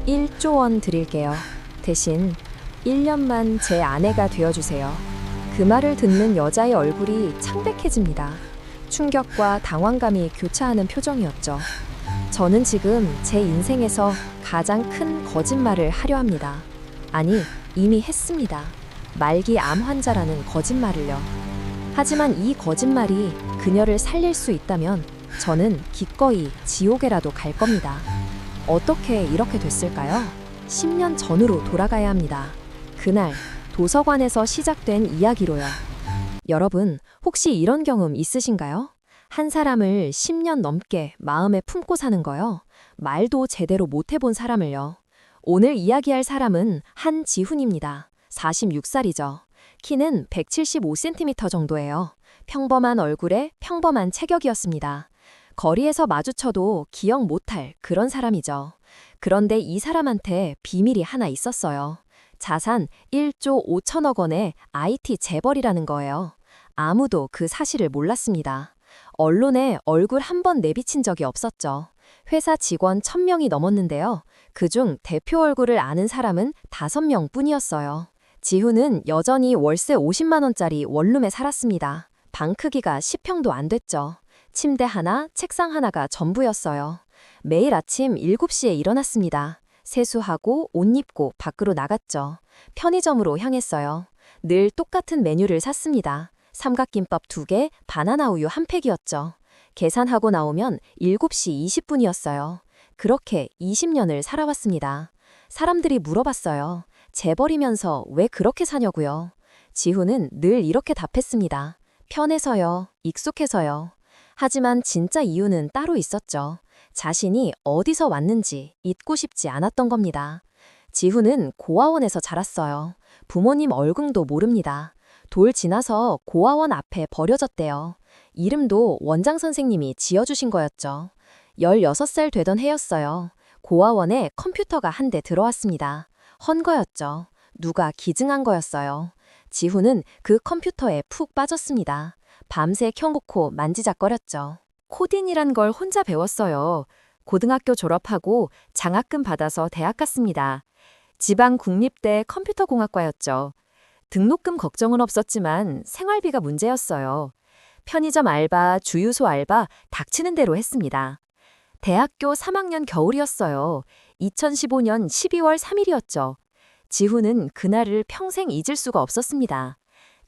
1조 원 드릴게요. 대신 1년만 제 아내가 되어주세요. 그 말을 듣는 여자의 얼굴이 창백해집니다. 충격과 당황감이 교차하는 표정이었죠. 저는 지금 제 인생에서 가장 큰 거짓말을 하려 합니다. 아니, 이미 했습니다. 말기 암 환자라는 거짓말을요. 하지만 이 거짓말이 그녀를 살릴 수 있다면 저는 기꺼이 지옥에라도 갈 겁니다. 어떻게 이렇게 됐을까요? 10년 전으로 돌아가야 합니다. 그날 도서관에서 시작된 이야기로요. 여러분, 혹시 이런 경험 있으신가요? 한 사람을 10년 넘게 마음에 품고 사는 거요. 말도 제대로 못 해본 사람을요. 오늘 이야기할 사람은 한지훈입니다. 46살이죠. 키는 175cm 정도예요. 평범한 얼굴에 평범한 체격이었습니다. 거리에서 마주쳐도 기억 못할 그런 사람이죠. 그런데 이 사람한테 비밀이 하나 있었어요. 자산 1조 5천억 원의 IT 재벌이라는 거예요. 아무도 그 사실을 몰랐습니다. 언론에 얼굴 한 번 내비친 적이 없었죠. 회사 직원 1000명이 넘었는데요. 그중 대표 얼굴을 아는 사람은 5명 뿐이었어요. 지훈은 여전히 월세 50만 원짜리 원룸에 살았습니다. 방 크기가 10평도 안 됐죠. 침대 하나, 책상 하나가 전부였어요. 매일 아침 7시에 일어났습니다. 세수하고 옷 입고 밖으로 나갔죠. 편의점으로 향했어요. 늘 똑같은 메뉴를 샀습니다. 삼각김밥 2개, 바나나 우유 한 팩이었죠. 계산하고 나오면 7시 20분이었어요. 그렇게 20년을 살아왔습니다. 사람들이 물어봤어요. 재벌이면서 왜 그렇게 사냐고요. 지훈은 늘 이렇게 답했습니다. 편해서요. 익숙해서요. 하지만 진짜 이유는 따로 있었죠. 자신이 어디서 왔는지 잊고 싶지 않았던 겁니다. 지훈은 고아원에서 자랐어요. 부모님 얼굴도 모릅니다. 돌 지나서 고아원 앞에 버려졌대요. 이름도 원장 선생님이 지어주신 거였죠. 16살 되던 해였어요. 고아원에 컴퓨터가 한 대 들어왔습니다. 헌 거였죠. 누가 기증한 거였어요. 지훈은 그 컴퓨터에 푹 빠졌습니다. 밤새 켜놓고 만지작거렸죠. 코딩이란 걸 혼자 배웠어요. 고등학교 졸업하고 장학금 받아서 대학 갔습니다. 지방 국립대 컴퓨터공학과였죠. 등록금 걱정은 없었지만 생활비가 문제였어요. 편의점 알바, 주유소 알바 닥치는 대로 했습니다. 대학교 3학년 겨울이었어요. 2015년 12월 3일이었죠. 지훈은 그날을 평생 잊을 수가 없었습니다.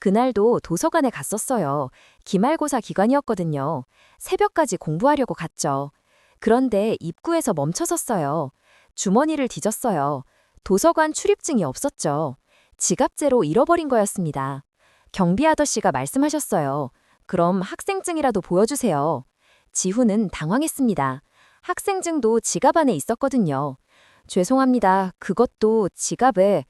그날도 도서관에 갔었어요. 기말고사 기간이었거든요. 새벽까지 공부하려고 갔죠. 그런데 입구에서 멈춰섰어요. 주머니를 뒤졌어요. 도서관 출입증이 없었죠. 지갑째로 잃어버린 거였습니다. 경비 아저씨가 말씀하셨어요. 그럼 학생증이라도 보여주세요. 지훈은 당황했습니다. 학생증도 지갑 안에 있었거든요. 죄송합니다. 그것도 지갑에.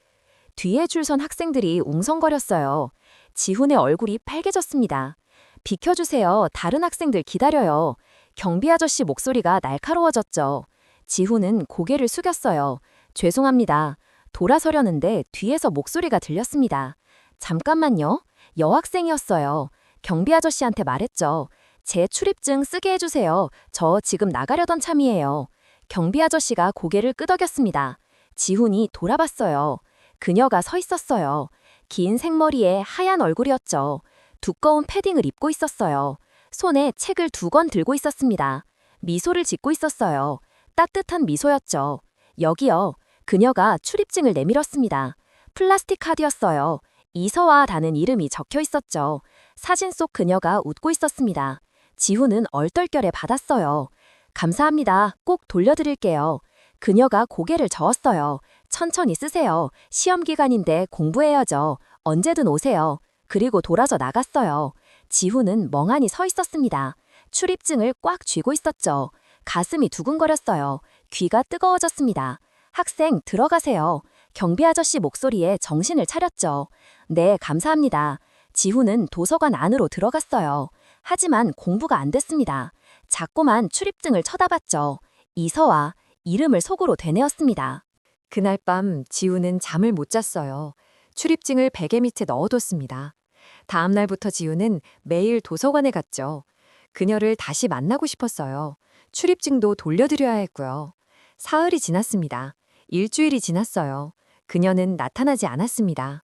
뒤에 줄 선 학생들이 웅성거렸어요. 지훈의 얼굴이 빨개졌습니다. 비켜주세요. 다른 학생들 기다려요. 경비 아저씨 목소리가 날카로워졌죠. 지훈은 고개를 숙였어요. 죄송합니다. 돌아서려는데 뒤에서 목소리가 들렸습니다. 잠깐만요. 여학생이었어요. 경비 아저씨한테 말했죠. 제 출입증 쓰게 해주세요. 저 지금 나가려던 참이에요. 경비 아저씨가 고개를 끄덕였습니다. 지훈이 돌아봤어요. 그녀가 서 있었어요. 긴 생머리에 하얀 얼굴이었죠. 두꺼운 패딩을 입고 있었어요. 손에 책을 2권 들고 있었습니다. 미소를 짓고 있었어요. 따뜻한 미소였죠. 여기요. 그녀가 출입증을 내밀었습니다. 플라스틱 카드였어요. 이서와라는 이름이 적혀 있었죠. 사진 속 그녀가 웃고 있었습니다. 지훈은 얼떨결에 받았어요. 감사합니다. 꼭 돌려드릴게요. 그녀가 고개를 저었어요. 천천히 쓰세요. 시험 기간인데 공부해야죠. 언제든 오세요. 그리고 돌아서 나갔어요. 지훈은 멍하니 서 있었습니다. 출입증을 꽉 쥐고 있었죠. 가슴이 두근거렸어요. 귀가 뜨거워졌습니다. 학생, 들어가세요. 경비 아저씨 목소리에 정신을 차렸죠. 네, 감사합니다. 지훈은 도서관 안으로 들어갔어요. 하지만 공부가 안 됐습니다. 자꾸만 출입증을 쳐다봤죠. 이서와 이름을 속으로 되뇌었습니다. 그날 밤 지훈은 잠을 못 잤어요. 출입증을 베개 밑에 넣어뒀습니다. 다음 날부터 지훈은 매일 도서관에 갔죠. 그녀를 다시 만나고 싶었어요. 출입증도 돌려드려야 했고요. 사흘이 지났습니다. 일주일이 지났어요. 그녀는 나타나지 않았습니다.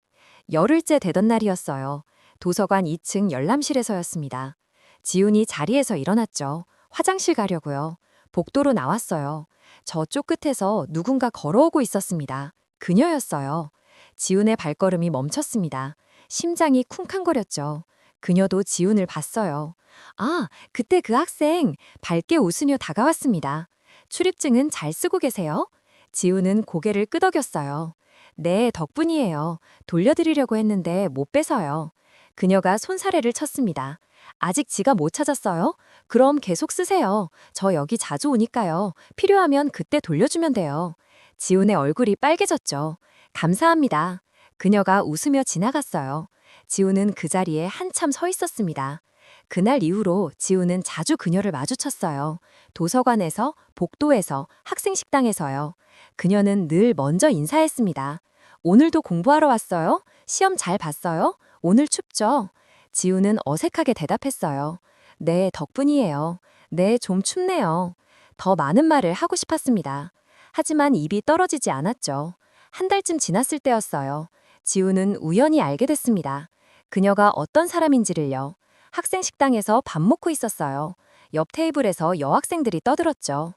열흘째 되던 날이었어요. 도서관 2층 열람실에서였습니다. 지훈이 자리에서 일어났죠. 화장실 가려고요. 복도로 나왔어요. 저쪽 끝에서 누군가 걸어오고 있었습니다. 그녀였어요. 지훈의 발걸음이 멈췄습니다. 심장이 쿵쾅거렸죠. 그녀도 지훈을 봤어요. 아, 그때 그 학생 밝게 웃으며 다가왔습니다. 출입증은 잘 쓰고 계세요? 지훈은 고개를 끄덕였어요. 네, 덕분이에요. 돌려드리려고 했는데 못 빼서요. 그녀가 손사래를 쳤습니다. 아직 지갑 못 찾았어요? 그럼 계속 쓰세요. 저 여기 자주 오니까요. 필요하면 그때 돌려주면 돼요. 지훈의 얼굴이 빨개졌죠. 감사합니다. 그녀가 웃으며 지나갔어요. 지훈은 그 자리에 한참 서 있었습니다. 그날 이후로 지훈은 자주 그녀를 마주쳤어요. 도서관에서, 복도에서, 학생식당에서요. 그녀는 늘 먼저 인사했습니다. 오늘도 공부하러 왔어요? 시험 잘 봤어요? 오늘 춥죠? 지우는 어색하게 대답했어요. 네, 덕분이에요. 네, 좀 춥네요. 더 많은 말을 하고 싶었습니다. 하지만 입이 떨어지지 않았죠. 한 달쯤 지났을 때였어요. 지우는 우연히 알게 됐습니다. 그녀가 어떤 사람인지를요. 학생 식당에서 밥 먹고 있었어요. 옆 테이블에서 여학생들이 떠들었죠.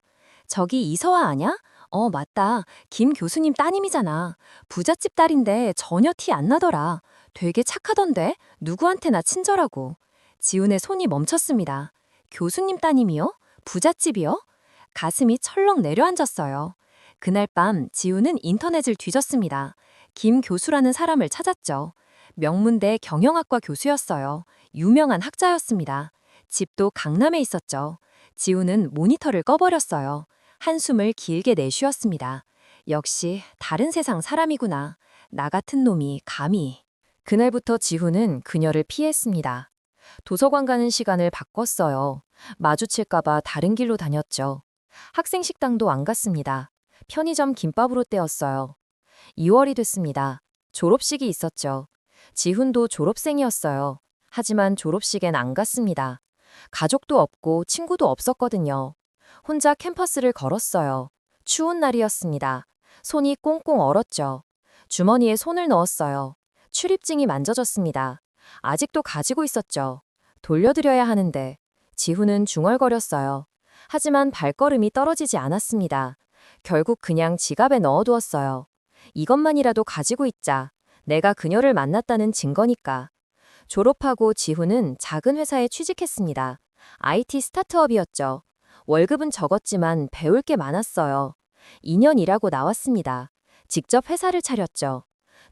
저기 이서아 아냐? 맞다. 김 교수님 따님이잖아. 부잣집 딸인데 전혀 티 안 나더라. 되게 착하던데? 누구한테나 친절하고. 지훈의 손이 멈췄습니다. 교수님 따님이요? 부잣집이요? 가슴이 철렁 내려앉았어요. 그날 밤 지훈은 인터넷을 뒤졌습니다. 김 교수라는 사람을 찾았죠. 명문대 경영학과 교수였어요. 유명한 학자였습니다. 집도 강남에 있었죠. 지훈은 모니터를 꺼버렸어요. 한숨을 길게 내쉬었습니다. 역시 다른 세상 사람이구나. 나 같은 놈이 감히. 그날부터 지훈은 그녀를 피했습니다. 도서관 가는 시간을 바꿨어요. 마주칠까봐 다른 길로 다녔죠. 학생 식당도 안 갔습니다. 편의점 김밥으로 때웠어요. 2월이 됐습니다. 졸업식이 있었죠. 지훈도 졸업생이었어요. 하지만 졸업식엔 안 갔습니다. 가족도 없고 친구도 없었거든요. 혼자 캠퍼스를 걸었어요. 추운 날이었습니다. 손이 꽁꽁 얼었죠. 주머니에 손을 넣었어요. 출입증이 만져졌습니다. 아직도 가지고 있었죠. 돌려드려야 하는데. 지훈은 중얼거렸어요. 하지만 발걸음이 떨어지지 않았습니다. 결국 그냥 지갑에 넣어두었어요. 이것만이라도 가지고 있자. 내가 그녀를 만났다는 증거니까. 졸업하고 지훈은 작은 회사에 취직했습니다. IT 스타트업이었죠. 월급은 적었지만 배울 게 많았어요. 2년 일하고 나왔습니다. 직접 회사를 차렸죠.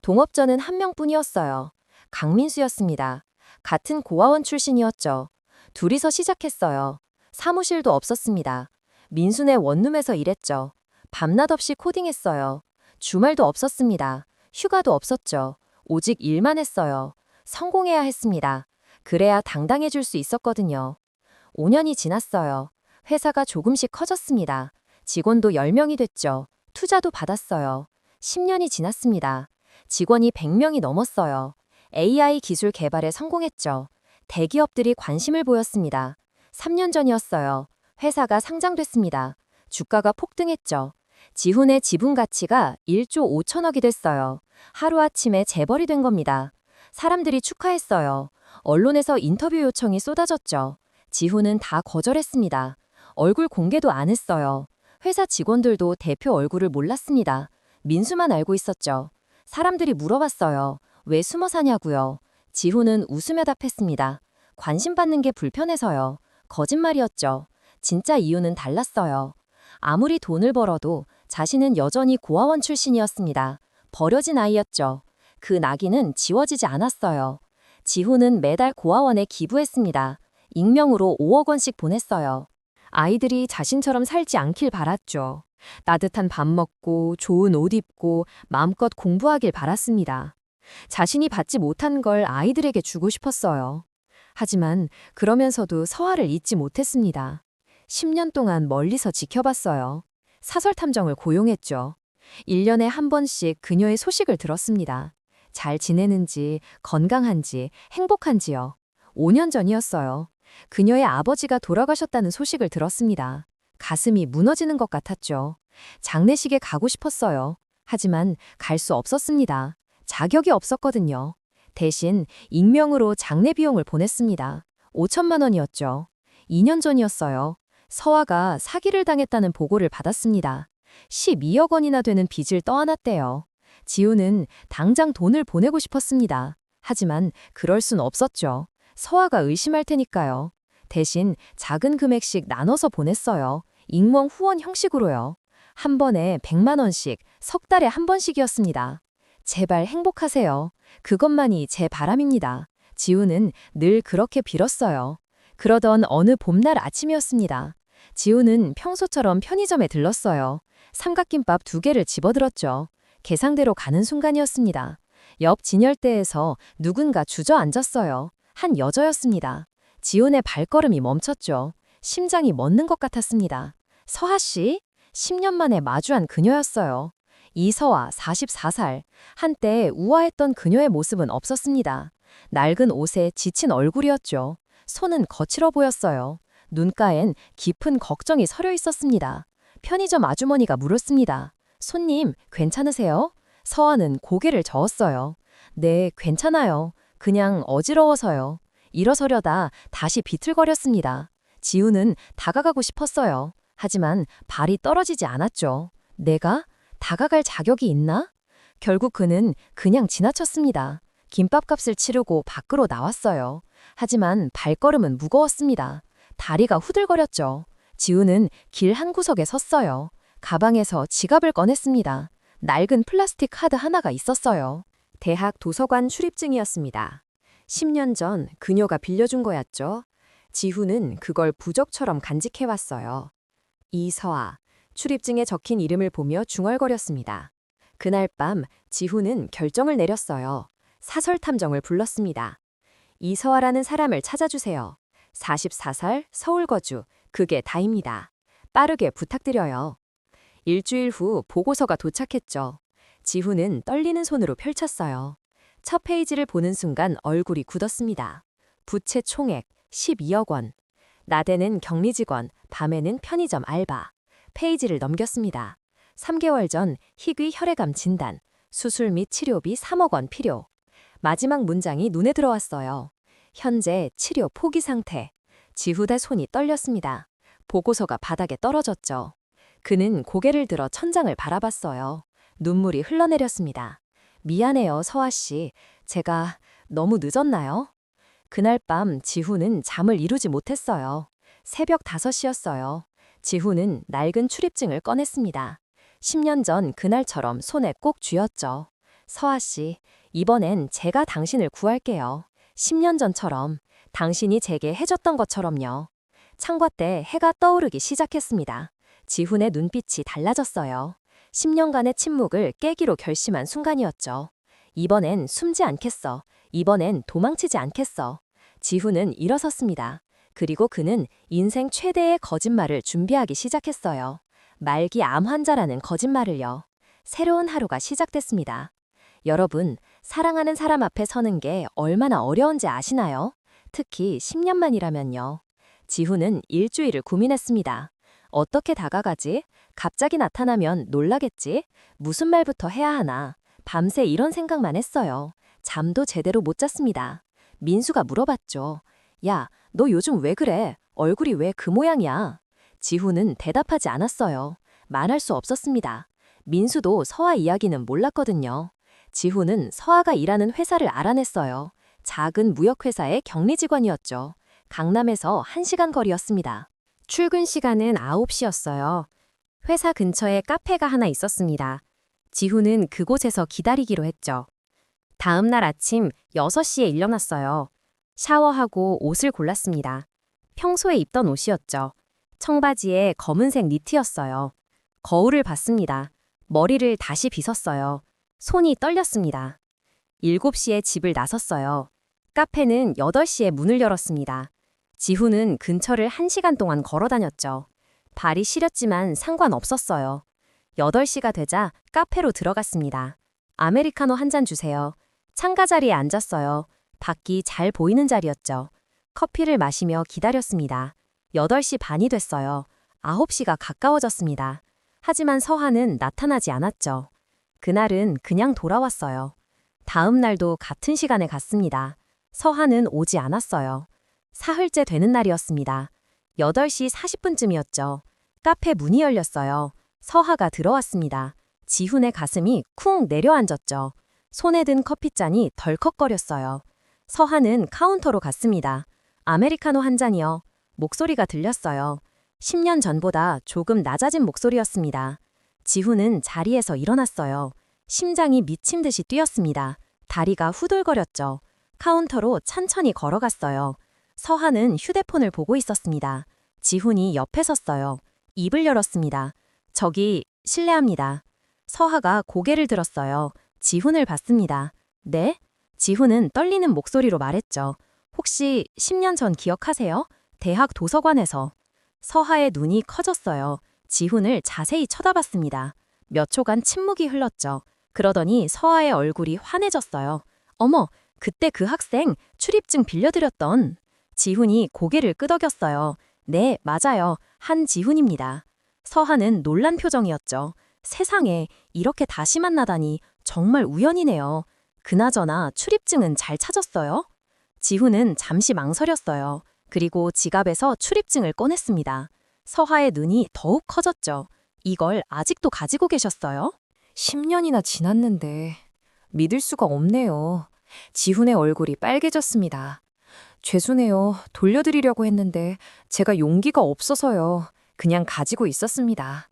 동업자는 한 명뿐이었어요. 강민수였습니다. 같은 고아원 출신이었죠. 둘이서 시작했어요. 사무실도 없었습니다. 민수네 원룸에서 일했죠. 밤낮 없이 코딩했어요. 주말도 없었습니다. 휴가도 없었죠. 오직 일만 했어요. 성공해야 했습니다. 그래야 당당해질 수 있었거든요. 5년이 지났어요. 회사가 조금씩 커졌습니다. 직원도 10명이 됐죠. 투자도 받았어요. 10년이 지났습니다. 직원이 100명이 넘었어요. AI 기술 개발에 성공했죠. 대기업들이 관심을 보였습니다. 3년 전이었어요. 회사가 상장됐습니다. 주가가 폭등했죠. 지훈의 지분 가치가 1조 5천억이 됐어요. 하루아침에 재벌이 된 겁니다. 사람들이 축하했어요. 언론에서 인터뷰 요청이 쏟아졌죠. 지훈은 다 거절했습니다. 얼굴 공개도 안 했어요. 회사 직원들도 대표 얼굴을 몰랐습니다. 민수만 알고 있었죠. 사람들이 물어봤어요. 왜 숨어 사냐고요. 지훈은 웃으며 답했습니다. 관심 받는 게 불편해서요. 거짓말이었죠. 진짜 이유는 달랐어요. 아무리 돈을 벌어도 자신은 여전히 고아원 출신이었습니다. 버려진 아이였죠. 그 낙인은 지워지지 않았어요. 지훈은 매달 고아원에 기부했습니다. 익명으로 5억 원씩 보냈어요. 아이들이 자신처럼 살지 않길 바랐죠. 따뜻한 밥 먹고 좋은 옷 입고 마음껏 공부하길 바랐습니다. 자신이 받지 못한 걸 아이들에게 주고 싶었어요. 하지만 그러면서도 서아를 잊지 못했습니다. 10년 동안 멀리서 지켜봤어요. 사설 탐정을 고용했죠. 1년에 한 번씩 그녀의 소식을 들었습니다. 잘 지내는지, 건강한지, 행복한지요. 5년 전이었어요. 그녀의 아버지가 돌아가셨다는 소식을 들었습니다. 가슴이 무너지는 것 같았죠. 장례식에 가고 싶었어요. 하지만 갈 수 없었습니다. 자격이 없었거든요. 대신 익명으로 장례 비용을 보냈습니다. 5천만 원이었죠. 2년 전이었어요. 서아가 사기를 당했다는 보고를 받았습니다. 12억 원이나 되는 빚을 떠안았대요. 지우는 당장 돈을 보내고 싶었습니다. 하지만 그럴 순 없었죠. 서아가 의심할 테니까요. 대신 작은 금액씩 나눠서 보냈어요. 익명 후원 형식으로요. 한 번에 100만 원씩, 석 달에 한 번씩이었습니다. 제발 행복하세요. 그것만이 제 바람입니다. 지우는 늘 그렇게 빌었어요. 그러던 어느 봄날 아침이었습니다. 지우는 평소처럼 편의점에 들렀어요. 삼각김밥 2개를 집어들었죠. 계상대로 가는 순간이었습니다. 옆 진열대에서 누군가 주저앉았어요. 한 여자였습니다. 지훈의 발걸음이 멈췄죠. 심장이 멎는 것 같았습니다. 서하 씨? 10년 만에 마주한 그녀였어요. 이서아, 44살. 한때 우아했던 그녀의 모습은 없었습니다. 낡은 옷에 지친 얼굴이었죠. 손은 거칠어 보였어요. 눈가엔 깊은 걱정이 서려 있었습니다. 편의점 아주머니가 물었습니다. 손님, 괜찮으세요? 서아는 고개를 저었어요. 네, 괜찮아요. 그냥 어지러워서요. 일어서려다 다시 비틀거렸습니다. 지우는 다가가고 싶었어요. 하지만 발이 떨어지지 않았죠. 내가 다가갈 자격이 있나? 결국 그는 그냥 지나쳤습니다. 김밥값을 치르고 밖으로 나왔어요. 하지만 발걸음은 무거웠습니다. 다리가 후들거렸죠. 지우는 길 한 구석에 섰어요. 가방에서 지갑을 꺼냈습니다. 낡은 플라스틱 카드 하나가 있었어요. 대학 도서관 출입증이었습니다. 10년 전 그녀가 빌려준 거였죠. 지후는 그걸 부적처럼 간직해왔어요. 이서아, 출입증에 적힌 이름을 보며 중얼거렸습니다. 그날 밤 지후는 결정을 내렸어요. 사설 탐정을 불렀습니다. 이서아라는 사람을 찾아주세요. 44살, 서울 거주, 그게 다입니다. 빠르게 부탁드려요. 일주일 후 보고서가 도착했죠. 지후는 떨리는 손으로 펼쳤어요. 첫 페이지를 보는 순간 얼굴이 굳었습니다. 부채 총액 12억 원. 낮에는 격리 직원, 밤에는 편의점 알바. 페이지를 넘겼습니다. 3개월 전 희귀 혈액암 진단, 수술 및 치료비 3억 원 필요. 마지막 문장이 눈에 들어왔어요. 현재 치료 포기 상태. 지후의 손이 떨렸습니다. 보고서가 바닥에 떨어졌죠. 그는 고개를 들어 천장을 바라봤어요. 눈물이 흘러내렸습니다. 미안해요, 서아 씨. 제가 너무 늦었나요? 그날 밤 지후는 잠을 이루지 못했어요. 새벽 5시였어요. 지후는 낡은 출입증을 꺼냈습니다. 10년 전 그날처럼 손에 꼭 쥐었죠. 서아 씨, 이번엔 제가 당신을 구할게요. 10년 전처럼, 당신이 제게 해줬던 것처럼요. 창과 때 해가 떠오르기 시작했습니다. 지훈의 눈빛이 달라졌어요. 10년간의 침묵을 깨기로 결심한 순간이었죠. 이번엔 숨지 않겠어. 이번엔 도망치지 않겠어. 지훈은 일어섰습니다. 그리고 그는 인생 최대의 거짓말을 준비하기 시작했어요. 말기 암 환자라는 거짓말을요. 새로운 하루가 시작됐습니다. 여러분, 사랑하는 사람 앞에 서는 게 얼마나 어려운지 아시나요? 특히 10년만이라면요. 지훈은 일주일을 고민했습니다. 어떻게 다가가지? 갑자기 나타나면 놀라겠지? 무슨 말부터 해야 하나? 밤새 이런 생각만 했어요. 잠도 제대로 못 잤습니다. 민수가 물어봤죠. 야, 너 요즘 왜 그래? 얼굴이 왜 그 모양이야? 지훈은 대답하지 않았어요. 말할 수 없었습니다. 민수도 서아 이야기는 몰랐거든요. 지훈은 서아가 일하는 회사를 알아냈어요. 작은 무역회사의 격리 직원이었죠. 강남에서 1시간 거리였습니다. 출근 시간은 9시였어요. 회사 근처에 카페가 하나 있었습니다. 지훈은 그곳에서 기다리기로 했죠. 다음 날 아침 6시에 일어났어요. 샤워하고 옷을 골랐습니다. 평소에 입던 옷이었죠. 청바지에 검은색 니트였어요. 거울을 봤습니다. 머리를 다시 빗었어요. 손이 떨렸습니다. 7시에 집을 나섰어요. 카페는 8시에 문을 열었습니다. 지훈은 근처를 1시간 동안 걸어 다녔죠. 발이 시렸지만 상관없었어요. 8시가 되자 카페로 들어갔습니다. 아메리카노 한 잔 주세요. 창가 자리에 앉았어요. 밖이 잘 보이는 자리였죠. 커피를 마시며 기다렸습니다. 8시 반이 됐어요. 9시가 가까워졌습니다. 하지만 서한은 나타나지 않았죠. 그날은 그냥 돌아왔어요. 다음 날도 같은 시간에 갔습니다. 서한은 오지 않았어요. 사흘째 되는 날이었습니다. 8시 40분쯤이었죠. 카페 문이 열렸어요. 서하가 들어왔습니다. 지훈의 가슴이 쿵 내려앉았죠. 손에 든 커피잔이 덜컥거렸어요. 서하는 카운터로 갔습니다. 아메리카노 한 잔이요. 목소리가 들렸어요. 10년 전보다 조금 낮아진 목소리였습니다. 지훈은 자리에서 일어났어요. 심장이 미친 듯이 뛰었습니다. 다리가 후들거렸죠. 카운터로 천천히 걸어갔어요. 서하는 휴대폰을 보고 있었습니다. 지훈이 옆에 섰어요. 입을 열었습니다. 저기 실례합니다. 서하가 고개를 들었어요. 지훈을 봤습니다. 네? 지훈은 떨리는 목소리로 말했죠. 혹시 10년 전 기억하세요? 대학 도서관에서. 서하의 눈이 커졌어요. 지훈을 자세히 쳐다봤습니다. 몇 초간 침묵이 흘렀죠. 그러더니 서하의 얼굴이 환해졌어요. 어머, 그때 그 학생 출입증 빌려드렸던. 지훈이 고개를 끄덕였어요. 네, 맞아요. 한지훈입니다. 서하는 놀란 표정이었죠. 세상에, 이렇게 다시 만나다니 정말 우연이네요. 그나저나 출입증은 잘 찾았어요? 지훈은 잠시 망설였어요. 그리고 지갑에서 출입증을 꺼냈습니다. 서하의 눈이 더욱 커졌죠. 이걸 아직도 가지고 계셨어요? 10년이나 지났는데 믿을 수가 없네요. 지훈의 얼굴이 빨개졌습니다. 죄송해요. 돌려드리려고 했는데 제가 용기가 없어서요. 그냥 가지고 있었습니다.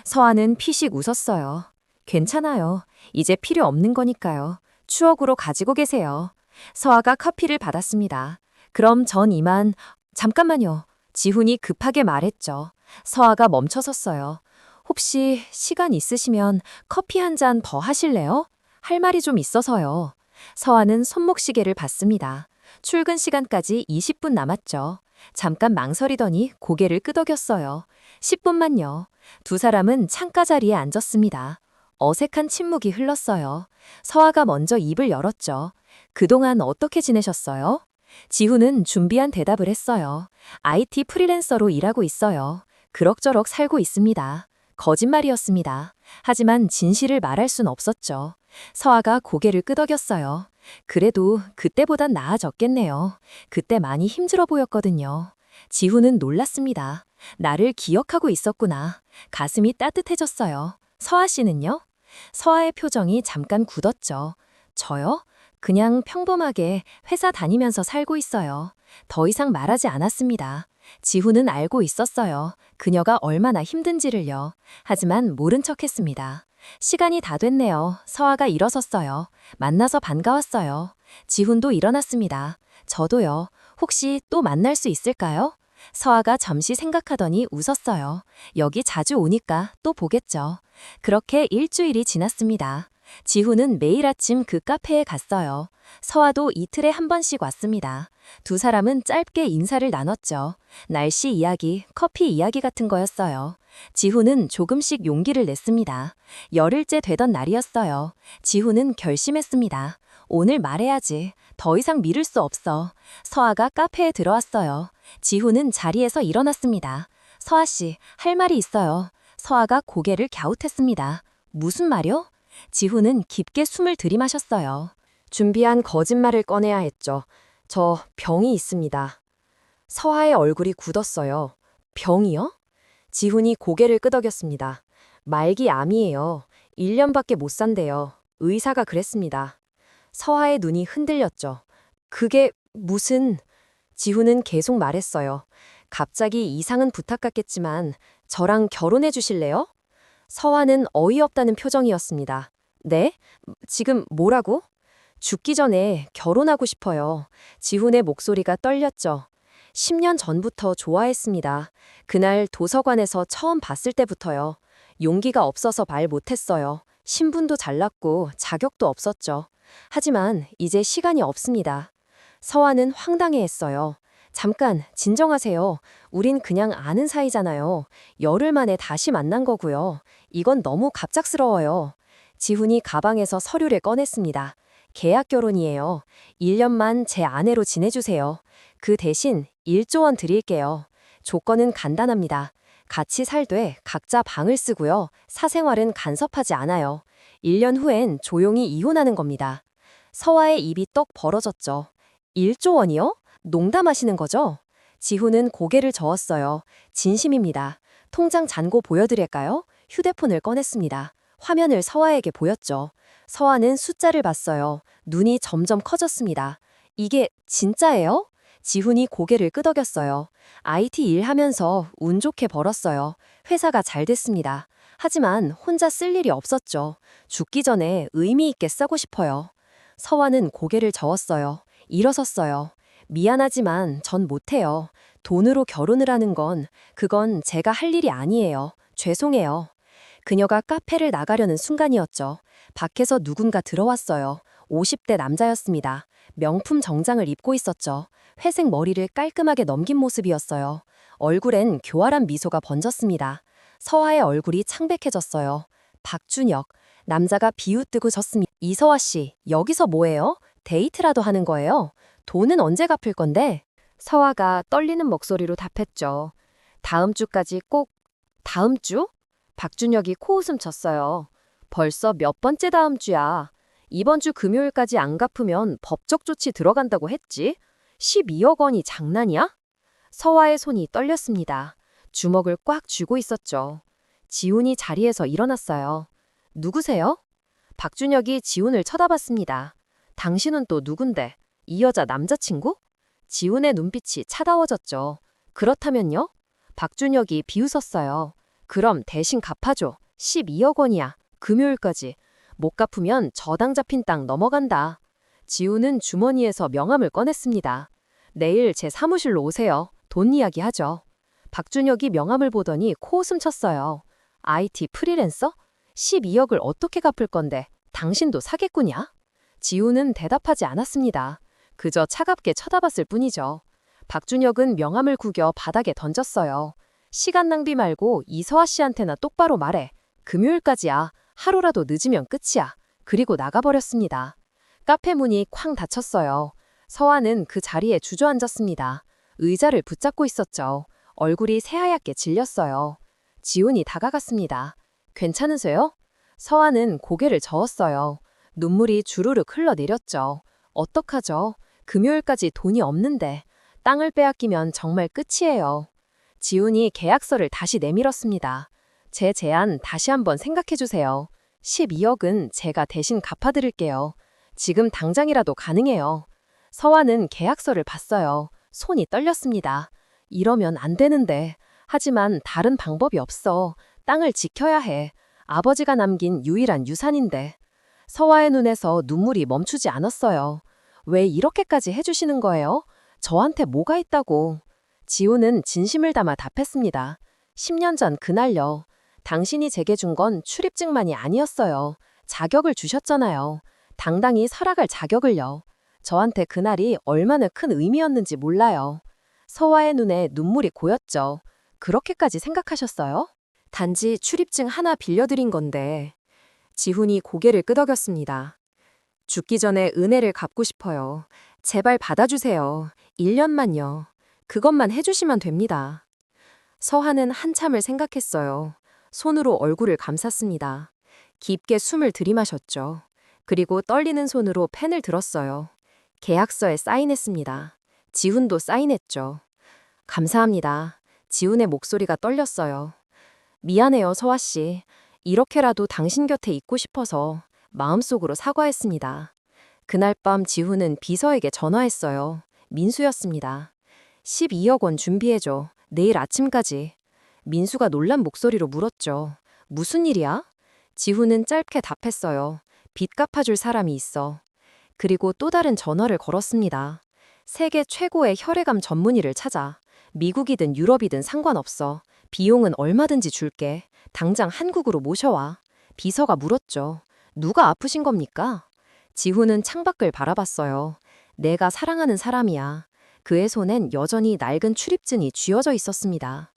서하는 피식 웃었어요. 괜찮아요. 이제 필요 없는 거니까요. 추억으로 가지고 계세요. 서하가 커피를 받았습니다. 그럼 전 이만... 잠깐만요. 지훈이 급하게 말했죠. 서하가 멈춰섰어요. 혹시 시간 있으시면 커피 한 잔 더 하실래요? 할 말이 좀 있어서요. 서하는 손목시계를 봤습니다. 출근 시간까지 20분 남았죠. 잠깐 망설이더니 고개를 끄덕였어요. 10분만요. 두 사람은 창가 자리에 앉았습니다. 어색한 침묵이 흘렀어요. 서하가 먼저 입을 열었죠. 그동안 어떻게 지내셨어요? 지훈은 준비한 대답을 했어요. IT 프리랜서로 일하고 있어요. 그럭저럭 살고 있습니다. 거짓말이었습니다. 하지만 진실을 말할 순 없었죠. 서하가 고개를 끄덕였어요. 그래도 그때보단 나아졌겠네요. 그때 많이 힘들어 보였거든요. 지훈은 놀랐습니다. 나를 기억하고 있었구나. 가슴이 따뜻해졌어요. 서하 씨는요? 서하의 표정이 잠깐 굳었죠. 저요? 그냥 평범하게 회사 다니면서 살고 있어요. 더 이상 말하지 않았습니다. 지훈은 알고 있었어요. 그녀가 얼마나 힘든지를요. 하지만 모른 척했습니다. 시간이 다 됐네요. 서하가 일어섰어요. 만나서 반가웠어요. 지훈도 일어났습니다. 저도요. 혹시 또 만날 수 있을까요? 서하가 잠시 생각하더니 웃었어요. 여기 자주 오니까 또 보겠죠. 그렇게 일주일이 지났습니다. 지훈은 매일 아침 그 카페에 갔어요. 서하도 이틀에 한 번씩 왔습니다. 두 사람은 짧게 인사를 나눴죠. 날씨 이야기, 커피 이야기 같은 거였어요. 지훈은 조금씩 용기를 냈습니다. 열흘째 되던 날이었어요. 지훈은 결심했습니다. 오늘 말해야지. 더 이상 미룰 수 없어. 서하가 카페에 들어왔어요. 지훈은 자리에서 일어났습니다. 서하 씨, 할 말이 있어요. 서하가 고개를 갸웃했습니다. 무슨 말이요? 지훈은 깊게 숨을 들이마셨어요. 준비한 거짓말을 꺼내야 했죠. 저 병이 있습니다. 서하의 얼굴이 굳었어요. 병이요? 지훈이 고개를 끄덕였습니다. 말기 암이에요. 1년밖에 못 산대요. 의사가 그랬습니다. 서하의 눈이 흔들렸죠. 그게 무슨... 지훈은 계속 말했어요. 갑자기 이상한 부탁 같겠지만 저랑 결혼해 주실래요? 서하는 어이없다는 표정이었습니다. 네? 지금 뭐라고? 죽기 전에 결혼하고 싶어요. 지훈의 목소리가 떨렸죠. 10년 전부터 좋아했습니다. 그날 도서관에서 처음 봤을 때부터요. 용기가 없어서 말 못했어요. 신분도 잘났고 자격도 없었죠. 하지만 이제 시간이 없습니다. 서하는 황당해했어요. 잠깐, 진정하세요. 우린 그냥 아는 사이잖아요. 열흘 만에 다시 만난 거고요. 이건 너무 갑작스러워요. 지훈이 가방에서 서류를 꺼냈습니다. 계약 결혼이에요. 1년만 제 아내로 지내주세요. 그 대신 1조 원 드릴게요. 조건은 간단합니다. 같이 살되 각자 방을 쓰고요. 사생활은 간섭하지 않아요. 1년 후엔 조용히 이혼하는 겁니다. 서화의 입이 떡 벌어졌죠. 1조 원이요? 농담하시는 거죠? 지훈은 고개를 저었어요. 진심입니다. 통장 잔고 보여드릴까요? 휴대폰을 꺼냈습니다. 화면을 서화에게 보였죠. 서화는 숫자를 봤어요. 눈이 점점 커졌습니다. 이게 진짜예요? 지훈이 고개를 끄덕였어요. IT 일하면서 운 좋게 벌었어요. 회사가 잘 됐습니다. 하지만 혼자 쓸 일이 없었죠. 죽기 전에 의미 있게 쓰고 싶어요. 서화는 고개를 저었어요. 일어섰어요. 미안하지만 전 못해요. 돈으로 결혼을 하는 그건 제가 할 일이 아니에요. 죄송해요. 그녀가 카페를 나가려는 순간이었죠. 밖에서 누군가 들어왔어요. 50대 남자였습니다. 명품 정장을 입고 있었죠. 회색 머리를 깔끔하게 넘긴 모습이었어요. 얼굴엔 교활한 미소가 번졌습니다. 서화의 얼굴이 창백해졌어요. 박준혁, 남자가 비웃뜨고 졌습니다. 이서화 씨, 여기서 뭐해요? 데이트라도 하는 거예요? 돈은 언제 갚을 건데? 서화가 떨리는 목소리로 답했죠. 다음 주까지 꼭. 다음 주? 박준혁이 코웃음 쳤어요. 벌써 몇 번째 다음 주야. 이번 주 금요일까지 안 갚으면 법적 조치 들어간다고 했지? 12억 원이 장난이야? 서화의 손이 떨렸습니다. 주먹을 꽉 쥐고 있었죠. 지훈이 자리에서 일어났어요. 누구세요? 박준혁이 지훈을 쳐다봤습니다. 당신은 또 누군데? 이 여자 남자친구? 지훈의 눈빛이 차가워졌죠. 그렇다면요? 박준혁이 비웃었어요. 그럼 대신 갚아줘. 12억 원이야. 금요일까지. 못 갚으면 저당 잡힌 땅 넘어간다. 지훈은 주머니에서 명함을 꺼냈습니다. 내일 제 사무실로 오세요. 돈 이야기 하죠. 박준혁이 명함을 보더니 코웃음 쳤어요. IT 프리랜서? 12억을 어떻게 갚을 건데 당신도 사기꾼이야? 지훈은 대답하지 않았습니다. 그저 차갑게 쳐다봤을 뿐이죠. 박준혁은 명함을 구겨 바닥에 던졌어요. 시간 낭비 말고 이서화 씨한테나 똑바로 말해. 금요일까지야. 하루라도 늦으면 끝이야. 그리고 나가버렸습니다. 카페 문이 쾅 닫혔어요. 서화는 그 자리에 주저앉았습니다. 의자를 붙잡고 있었죠. 얼굴이 새하얗게 질렸어요. 지훈이 다가갔습니다. 괜찮으세요? 서화는 고개를 저었어요. 눈물이 주르륵 흘러내렸죠. 어떡하죠? 금요일까지 돈이 없는데 땅을 빼앗기면 정말 끝이에요. 지훈이 계약서를 다시 내밀었습니다. 제 제안 다시 한번 생각해주세요. 12억은 제가 대신 갚아드릴게요. 지금 당장이라도 가능해요. 서화는 계약서를 봤어요. 손이 떨렸습니다. 이러면 안 되는데. 하지만 다른 방법이 없어. 땅을 지켜야 해. 아버지가 남긴 유일한 유산인데. 서화의 눈에서 눈물이 멈추지 않았어요. 왜 이렇게까지 해주시는 거예요? 저한테 뭐가 있다고. 지훈은 진심을 담아 답했습니다. 10년 전 그날요. 당신이 제게 준 건 출입증만이 아니었어요. 자격을 주셨잖아요. 당당히 살아갈 자격을요. 저한테 그날이 얼마나 큰 의미였는지 몰라요. 서화의 눈에 눈물이 고였죠. 그렇게까지 생각하셨어요? 단지 출입증 하나 빌려드린 건데. 지훈이 고개를 끄덕였습니다. 죽기 전에 은혜를 갚고 싶어요. 제발 받아주세요. 1년만요. 그것만 해주시면 됩니다. 서하는 한참을 생각했어요. 손으로 얼굴을 감쌌습니다. 깊게 숨을 들이마셨죠. 그리고 떨리는 손으로 펜을 들었어요. 계약서에 사인했습니다. 지훈도 사인했죠. 감사합니다. 지훈의 목소리가 떨렸어요. 미안해요, 서화 씨. 이렇게라도 당신 곁에 있고 싶어서 마음속으로 사과했습니다. 그날 밤 지훈은 비서에게 전화했어요. 민수였습니다. 12억 원 준비해줘. 내일 아침까지. 민수가 놀란 목소리로 물었죠. 무슨 일이야? 지훈은 짧게 답했어요. 빚 갚아줄 사람이 있어. 그리고 또 다른 전화를 걸었습니다. 세계 최고의 혈액암 전문의를 찾아. 미국이든 유럽이든 상관없어. 비용은 얼마든지 줄게. 당장 한국으로 모셔와. 비서가 물었죠. 누가 아프신 겁니까? 지훈은 창밖을 바라봤어요. 내가 사랑하는 사람이야. 그의 손엔 여전히 낡은 출입증이 쥐어져 있었습니다.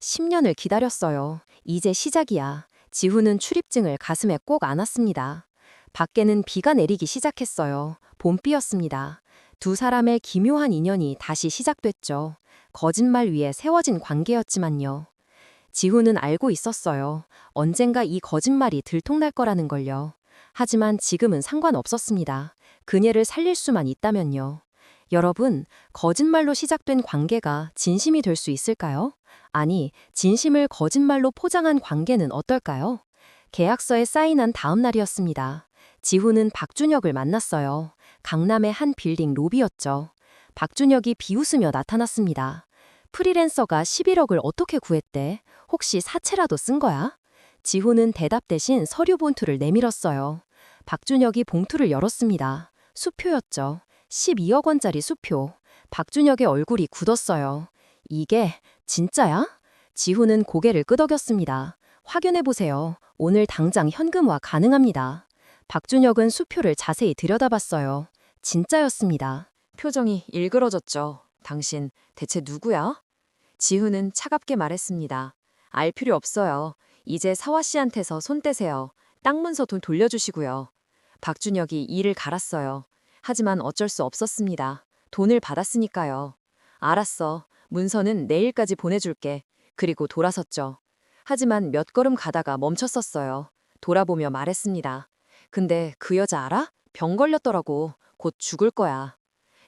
10년을 기다렸어요. 이제 시작이야. 지훈은 출입증을 가슴에 꼭 안았습니다. 밖에는 비가 내리기 시작했어요. 봄비였습니다. 두 사람의 기묘한 인연이 다시 시작됐죠. 거짓말 위에 세워진 관계였지만요. 지훈은 알고 있었어요. 언젠가 이 거짓말이 들통날 거라는 걸요. 하지만 지금은 상관없었습니다. 그녀를 살릴 수만 있다면요. 여러분, 거짓말로 시작된 관계가 진심이 될 수 있을까요? 아니, 진심을 거짓말로 포장한 관계는 어떨까요? 계약서에 사인한 다음 날이었습니다. 지훈은 박준혁을 만났어요. 강남의 한 빌딩 로비였죠. 박준혁이 비웃으며 나타났습니다. 프리랜서가 11억을 어떻게 구했대? 혹시 사채라도 쓴 거야? 지훈은 대답 대신 서류 봉투를 내밀었어요. 박준혁이 봉투를 열었습니다. 수표였죠. 12억 원짜리 수표. 박준혁의 얼굴이 굳었어요. 이게 진짜야? 지훈은 고개를 끄덕였습니다. 확인해보세요. 오늘 당장 현금화 가능합니다. 박준혁은 수표를 자세히 들여다봤어요. 진짜였습니다. 표정이 일그러졌죠. 당신 대체 누구야? 지훈은 차갑게 말했습니다. 알 필요 없어요. 이제 사화 씨한테서 손 떼세요. 땅 문서 돈 돌려주시고요. 박준혁이 이를 갈았어요. 하지만 어쩔 수 없었습니다. 돈을 받았으니까요. 알았어. 문서는 내일까지 보내줄게. 그리고 돌아섰죠. 하지만 몇 걸음 가다가 멈췄었어요. 돌아보며 말했습니다. 근데 그 여자 알아? 병 걸렸더라고. 곧 죽을 거야.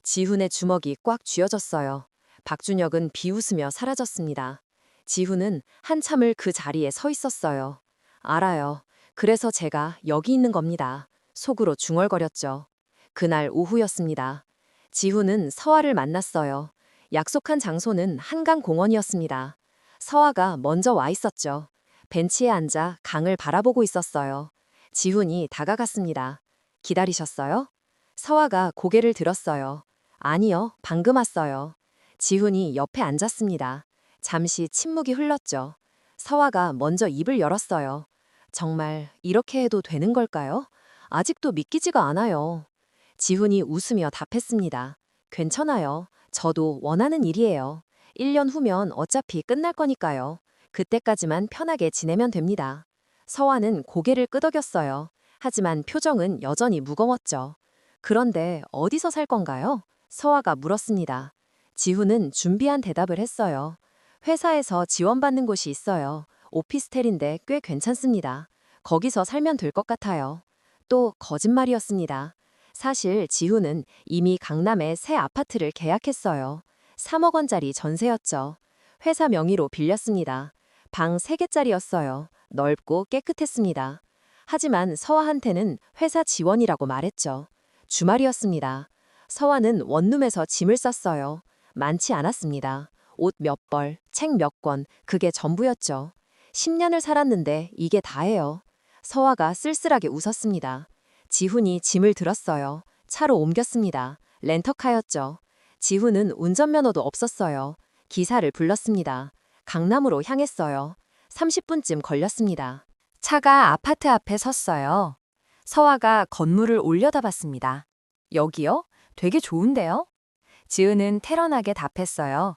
지훈의 주먹이 꽉 쥐어졌어요. 박준혁은 비웃으며 사라졌습니다. 지훈은 한참을 그 자리에 서 있었어요. 알아요. 그래서 제가 여기 있는 겁니다. 속으로 중얼거렸죠. 그날 오후였습니다. 지훈은 서아를 만났어요. 약속한 장소는 한강공원이었습니다. 서아가 먼저 와 있었죠. 벤치에 앉아 강을 바라보고 있었어요. 지훈이 다가갔습니다. 기다리셨어요? 서아가 고개를 들었어요. 아니요, 방금 왔어요. 지훈이 옆에 앉았습니다. 잠시 침묵이 흘렀죠. 서아가 먼저 입을 열었어요. 정말 이렇게 해도 되는 걸까요? 아직도 믿기지가 않아요. 지훈이 웃으며 답했습니다. 괜찮아요. 저도 원하는 일이에요. 1년 후면 어차피 끝날 거니까요. 그때까지만 편하게 지내면 됩니다. 서아는 고개를 끄덕였어요. 하지만 표정은 여전히 무거웠죠. 그런데 어디서 살 건가요? 서아가 물었습니다. 지훈은 준비한 대답을 했어요. 회사에서 지원받는 곳이 있어요. 오피스텔인데 꽤 괜찮습니다. 거기서 살면 될 것 같아요. 또 거짓말이었습니다. 사실 지훈은 이미 강남에 새 아파트를 계약했어요. 3억 원짜리 전세였죠. 회사 명의로 빌렸습니다. 방 3개짜리였어요. 넓고 깨끗했습니다. 하지만 서아한테는 회사 지원이라고 말했죠. 주말이었습니다. 서아는 원룸에서 짐을 쌌어요. 많지 않았습니다. 옷 몇 벌, 책 몇 권, 그게 전부였죠. 10년을 살았는데 이게 다예요. 서아가 쓸쓸하게 웃었습니다. 지훈이 짐을 들었어요. 차로 옮겼습니다. 렌터카였죠. 지훈은 운전면허도 없었어요. 기사를 불렀습니다. 강남으로 향했어요. 30분쯤 걸렸습니다. 차가 아파트 앞에 섰어요. 서아가 건물을 올려다봤습니다. 여기요? 되게 좋은데요? 지은은 태연하게 답했어요.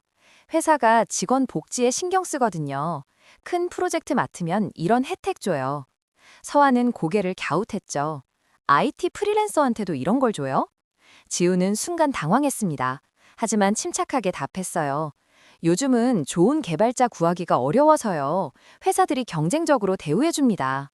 회사가 직원 복지에 신경 쓰거든요. 큰 프로젝트 맡으면 이런 혜택 줘요. 서아는 고개를 갸웃했죠. IT 프리랜서한테도 이런 걸 줘요? 지우는 순간 당황했습니다. 하지만 침착하게 답했어요. 요즘은 좋은 개발자 구하기가 어려워서요. 회사들이 경쟁적으로 대우해줍니다.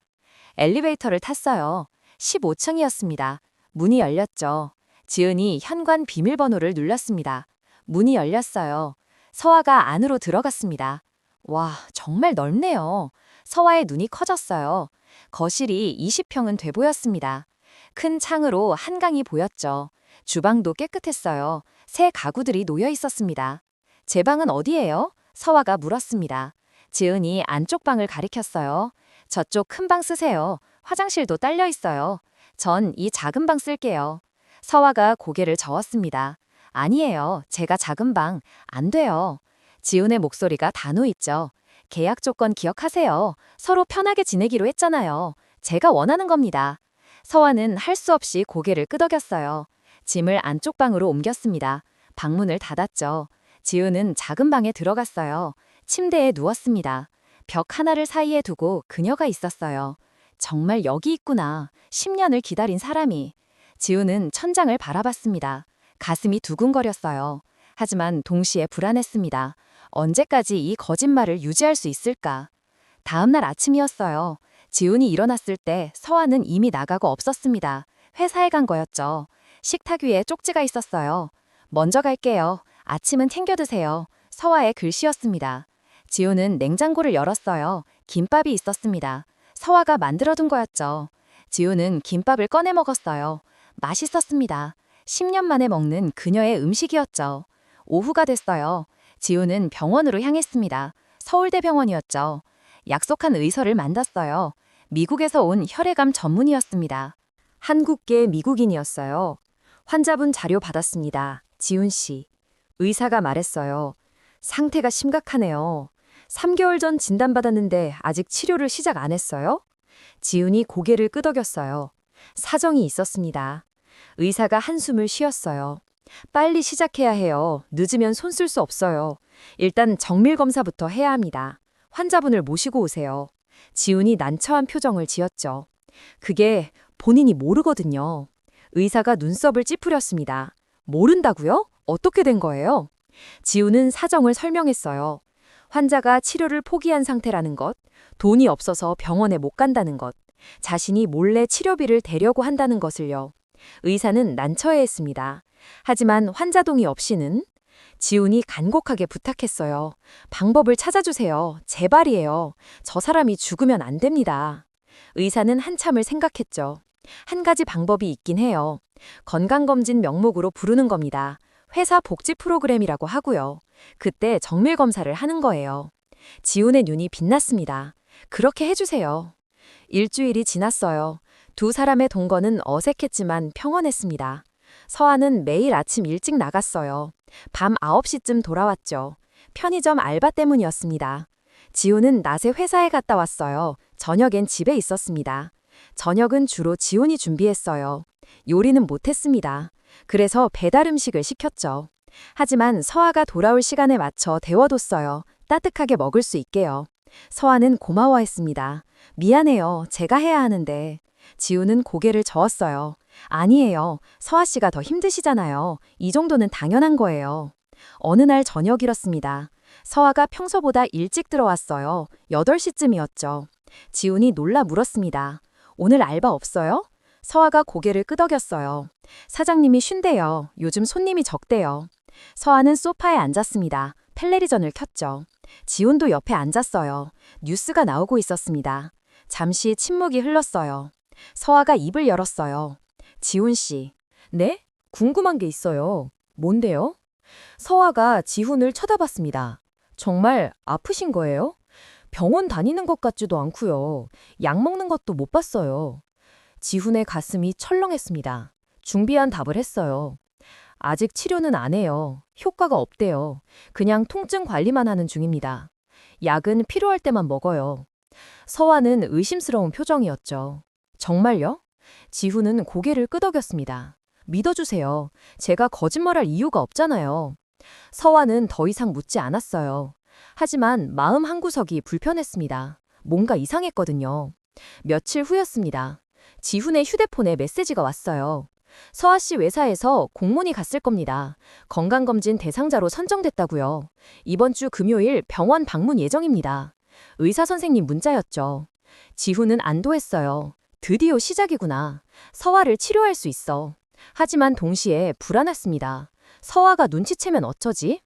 엘리베이터를 탔어요. 15층이었습니다. 문이 열렸죠. 지은이 현관 비밀번호를 눌렀습니다. 문이 열렸어요. 서아가 안으로 들어갔습니다. 와, 정말 넓네요. 서아의 눈이 커졌어요. 거실이 20평은 돼 보였습니다. 큰 창으로 한강이 보였죠. 주방도 깨끗했어요. 새 가구들이 놓여 있었습니다. 제 방은 어디예요? 서아가 물었습니다. 지은이 안쪽 방을 가리켰어요. 저쪽 큰 방 쓰세요. 화장실도 딸려 있어요. 전 이 작은 방 쓸게요. 서아가 고개를 저었습니다. 아니에요. 제가 작은 방. 안 돼요. 지훈의 목소리가 단호 있죠. 계약 조건 기억하세요. 서로 편하게 지내기로 했잖아요. 제가 원하는 겁니다. 서아는 할 수 없이 고개를 끄덕였어요. 짐을 안쪽 방으로 옮겼습니다. 방문을 닫았죠. 지훈은 작은 방에 들어갔어요. 침대에 누웠습니다. 벽 하나를 사이에 두고 그녀가 있었어요. 정말 여기 있구나. 10년을 기다린 사람이. 지훈은 천장을 바라봤습니다. 가슴이 두근거렸어요. 하지만 동시에 불안했습니다. 언제까지 이 거짓말을 유지할 수 있을까? 다음 날 아침이었어요. 지훈이 일어났을 때 서아는 이미 나가고 없었습니다. 회사에 간 거였죠. 식탁 위에 쪽지가 있었어요. 먼저 갈게요. 아침은 챙겨 드세요. 서아의 글씨였습니다. 지훈은 냉장고를 열었어요. 김밥이 있었습니다. 서아가 만들어둔 거였죠. 지훈은 김밥을 꺼내 먹었어요. 맛있었습니다. 10년 만에 먹는 그녀의 음식이었죠. 오후가 됐어요. 지훈은 병원으로 향했습니다. 서울대병원이었죠. 약속한 의사를 만났어요. 미국에서 온 혈액암 전문의였습니다. 한국계 미국인이었어요. 환자분 자료 받았습니다. 지훈 씨. 의사가 말했어요. 상태가 심각하네요. 3개월 전 진단받았는데 아직 치료를 시작 안 했어요? 지훈이 고개를 끄덕였어요. 사정이 있었습니다. 의사가 한숨을 쉬었어요. 빨리 시작해야 해요. 늦으면 손 쓸 수 없어요. 일단 정밀 검사부터 해야 합니다. 환자분을 모시고 오세요. 지훈이 난처한 표정을 지었죠. 그게 본인이 모르거든요. 의사가 눈썹을 찌푸렸습니다. 모른다고요? 어떻게 된 거예요? 지훈은 사정을 설명했어요. 환자가 치료를 포기한 상태라는 것, 돈이 없어서 병원에 못 간다는 것, 자신이 몰래 치료비를 대려고 한다는 것을요. 의사는 난처해했습니다. 하지만 환자 동의 없이는 지훈이 간곡하게 부탁했어요. 방법을 찾아주세요. 제발이에요. 저 사람이 죽으면 안 됩니다. 의사는 한참을 생각했죠. 한 가지 방법이 있긴 해요. 건강검진 명목으로 부르는 겁니다. 회사 복지 프로그램이라고 하고요. 그때 정밀 검사를 하는 거예요. 지훈의 눈이 빛났습니다. 그렇게 해주세요. 일주일이 지났어요. 두 사람의 동거는 어색했지만 평온했습니다. 서아는 매일 아침 일찍 나갔어요. 밤 9시쯤 돌아왔죠. 편의점 알바 때문이었습니다. 지훈은 낮에 회사에 갔다 왔어요. 저녁엔 집에 있었습니다. 저녁은 주로 지훈이 준비했어요. 요리는 못했습니다. 그래서 배달 음식을 시켰죠. 하지만 서아가 돌아올 시간에 맞춰 데워뒀어요. 따뜻하게 먹을 수 있게요. 서아는 고마워했습니다. 미안해요. 제가 해야 하는데. 지훈은 고개를 저었어요. 아니에요. 서아 씨가 더 힘드시잖아요. 이 정도는 당연한 거예요. 어느 날 저녁이었습니다. 서아가 평소보다 일찍 들어왔어요. 8시쯤이었죠. 지훈이 놀라 물었습니다. 오늘 알바 없어요? 서아가 고개를 끄덕였어요. 사장님이 쉰대요. 요즘 손님이 적대요. 서아는 소파에 앉았습니다. 텔레비전을 켰죠. 지훈도 옆에 앉았어요. 뉴스가 나오고 있었습니다. 잠시 침묵이 흘렀어요. 서아가 입을 열었어요. 지훈 씨. 네? 궁금한 게 있어요. 뭔데요? 서아가 지훈을 쳐다봤습니다. 정말 아프신 거예요? 병원 다니는 것 같지도 않고요. 약 먹는 것도 못 봤어요. 지훈의 가슴이 철렁했습니다. 준비한 답을 했어요. 아직 치료는 안 해요. 효과가 없대요. 그냥 통증 관리만 하는 중입니다. 약은 필요할 때만 먹어요. 서아는 의심스러운 표정이었죠. 정말요? 지훈은 고개를 끄덕였습니다. 믿어주세요. 제가 거짓말할 이유가 없잖아요. 서아는 더 이상 묻지 않았어요. 하지만 마음 한구석이 불편했습니다. 뭔가 이상했거든요. 며칠 후였습니다. 지훈의 휴대폰에 메시지가 왔어요. 서아 씨 회사에서 공문이 갔을 겁니다. 건강검진 대상자로 선정됐다고요. 이번 주 금요일 병원 방문 예정입니다. 의사 선생님 문자였죠. 지훈은 안도했어요. 드디어 시작이구나. 서아를 치료할 수 있어. 하지만 동시에 불안했습니다. 서아가 눈치채면 어쩌지?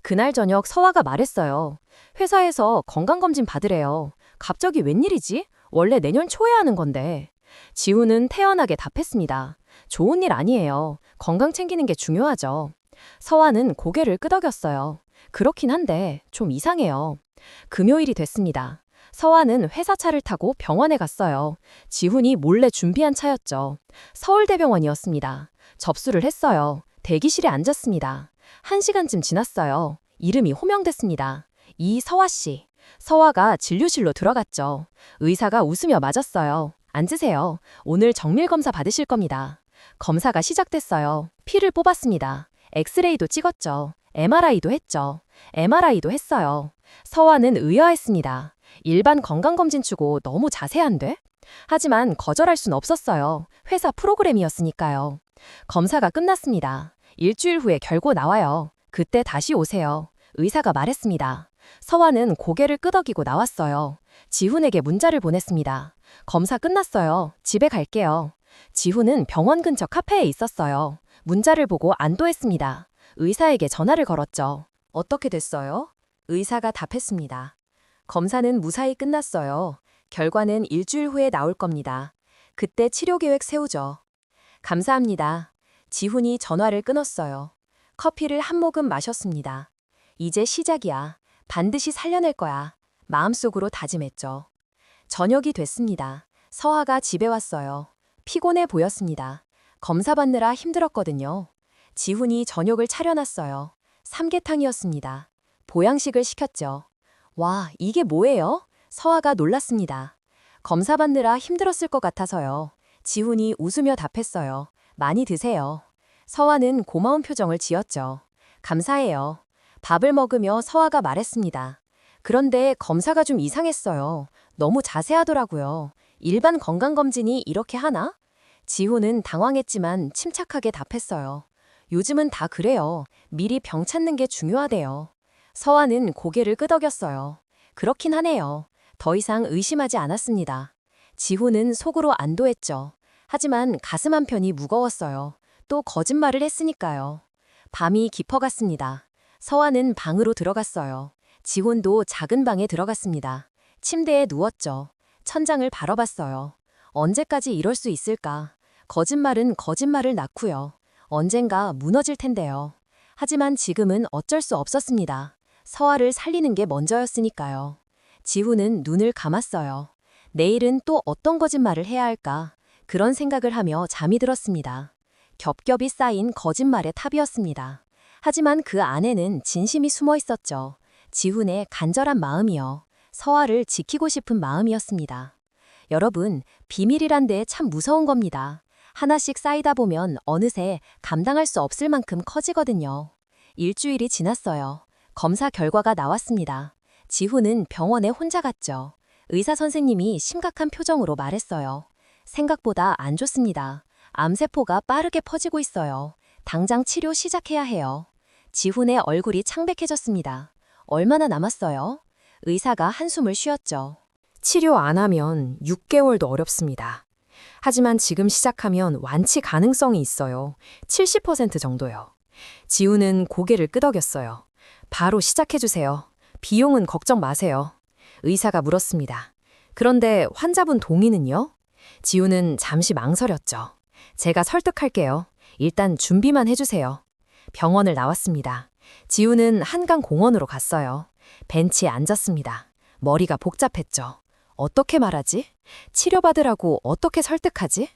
그날 저녁 서아가 말했어요. 회사에서 건강검진 받으래요. 갑자기 웬일이지? 원래 내년 초에 하는 건데. 지훈은 태연하게 답했습니다. 좋은 일 아니에요. 건강 챙기는 게 중요하죠. 서아는 고개를 끄덕였어요. 그렇긴 한데 좀 이상해요. 금요일이 됐습니다. 서아는 회사 차를 타고 병원에 갔어요. 지훈이 몰래 준비한 차였죠. 서울대병원이었습니다. 접수를 했어요. 대기실에 앉았습니다. 1시간쯤 지났어요. 이름이 호명됐습니다. 이서아 씨. 서아가 진료실로 들어갔죠. 의사가 웃으며 맞았어요. 앉으세요. 오늘 정밀검사 받으실 겁니다. 검사가 시작됐어요. 피를 뽑았습니다. 엑스레이도 찍었죠. MRI도 했죠. MRI도 했어요. 서아는 의아했습니다. 일반 건강검진 치고 너무 자세한데? 하지만 거절할 순 없었어요. 회사 프로그램이었으니까요. 검사가 끝났습니다. 일주일 후에 결과 나와요. 그때 다시 오세요. 의사가 말했습니다. 서화는 고개를 끄덕이고 나왔어요. 지훈에게 문자를 보냈습니다. 검사 끝났어요. 집에 갈게요. 지훈은 병원 근처 카페에 있었어요. 문자를 보고 안도했습니다. 의사에게 전화를 걸었죠. 어떻게 됐어요? 의사가 답했습니다. 검사는 무사히 끝났어요. 결과는 일주일 후에 나올 겁니다. 그때 치료 계획 세우죠. 감사합니다. 지훈이 전화를 끊었어요. 커피를 한 모금 마셨습니다. 이제 시작이야. 반드시 살려낼 거야. 마음속으로 다짐했죠. 저녁이 됐습니다. 서화가 집에 왔어요. 피곤해 보였습니다. 검사 받느라 힘들었거든요. 지훈이 저녁을 차려놨어요. 삼계탕이었습니다. 보양식을 시켰죠. 와, 이게 뭐예요? 서화가 놀랐습니다. 검사 받느라 힘들었을 것 같아서요. 지훈이 웃으며 답했어요. 많이 드세요. 서화는 고마운 표정을 지었죠. 감사해요. 밥을 먹으며 서화가 말했습니다. 그런데 검사가 좀 이상했어요. 너무 자세하더라고요. 일반 건강검진이 이렇게 하나? 지훈은 당황했지만 침착하게 답했어요. 요즘은 다 그래요. 미리 병 찾는 게 중요하대요. 서화는 고개를 끄덕였어요. 그렇긴 하네요. 더 이상 의심하지 않았습니다. 지훈은 속으로 안도했죠. 하지만 가슴 한편이 무거웠어요. 또 거짓말을 했으니까요. 밤이 깊어갔습니다. 서화는 방으로 들어갔어요. 지훈도 작은 방에 들어갔습니다. 침대에 누웠죠. 천장을 바라봤어요. 언제까지 이럴 수 있을까? 거짓말은 거짓말을 낳고요. 언젠가 무너질 텐데요. 하지만 지금은 어쩔 수 없었습니다. 서화를 살리는 게 먼저였으니까요. 지훈은 눈을 감았어요. 내일은 또 어떤 거짓말을 해야 할까? 그런 생각을 하며 잠이 들었습니다. 겹겹이 쌓인 거짓말의 탑이었습니다. 하지만 그 안에는 진심이 숨어 있었죠. 지훈의 간절한 마음이요. 서화를 지키고 싶은 마음이었습니다. 여러분, 비밀이란 데 참 무서운 겁니다. 하나씩 쌓이다 보면 어느새 감당할 수 없을 만큼 커지거든요. 일주일이 지났어요. 검사 결과가 나왔습니다. 지훈은 병원에 혼자 갔죠. 의사 선생님이 심각한 표정으로 말했어요. 생각보다 안 좋습니다. 암세포가 빠르게 퍼지고 있어요. 당장 치료 시작해야 해요. 지훈의 얼굴이 창백해졌습니다. 얼마나 남았어요? 의사가 한숨을 쉬었죠. 치료 안 하면 6개월도 어렵습니다. 하지만 지금 시작하면 완치 가능성이 있어요. 70% 정도요. 지훈은 고개를 끄덕였어요. 바로 시작해주세요. 비용은 걱정 마세요. 의사가 물었습니다. 그런데 환자분 동의는요? 지훈은 잠시 망설였죠. 제가 설득할게요. 일단 준비만 해주세요. 병원을 나왔습니다. 지훈은 한강 공원으로 갔어요. 벤치에 앉았습니다. 머리가 복잡했죠. 어떻게 말하지? 치료받으라고 어떻게 설득하지?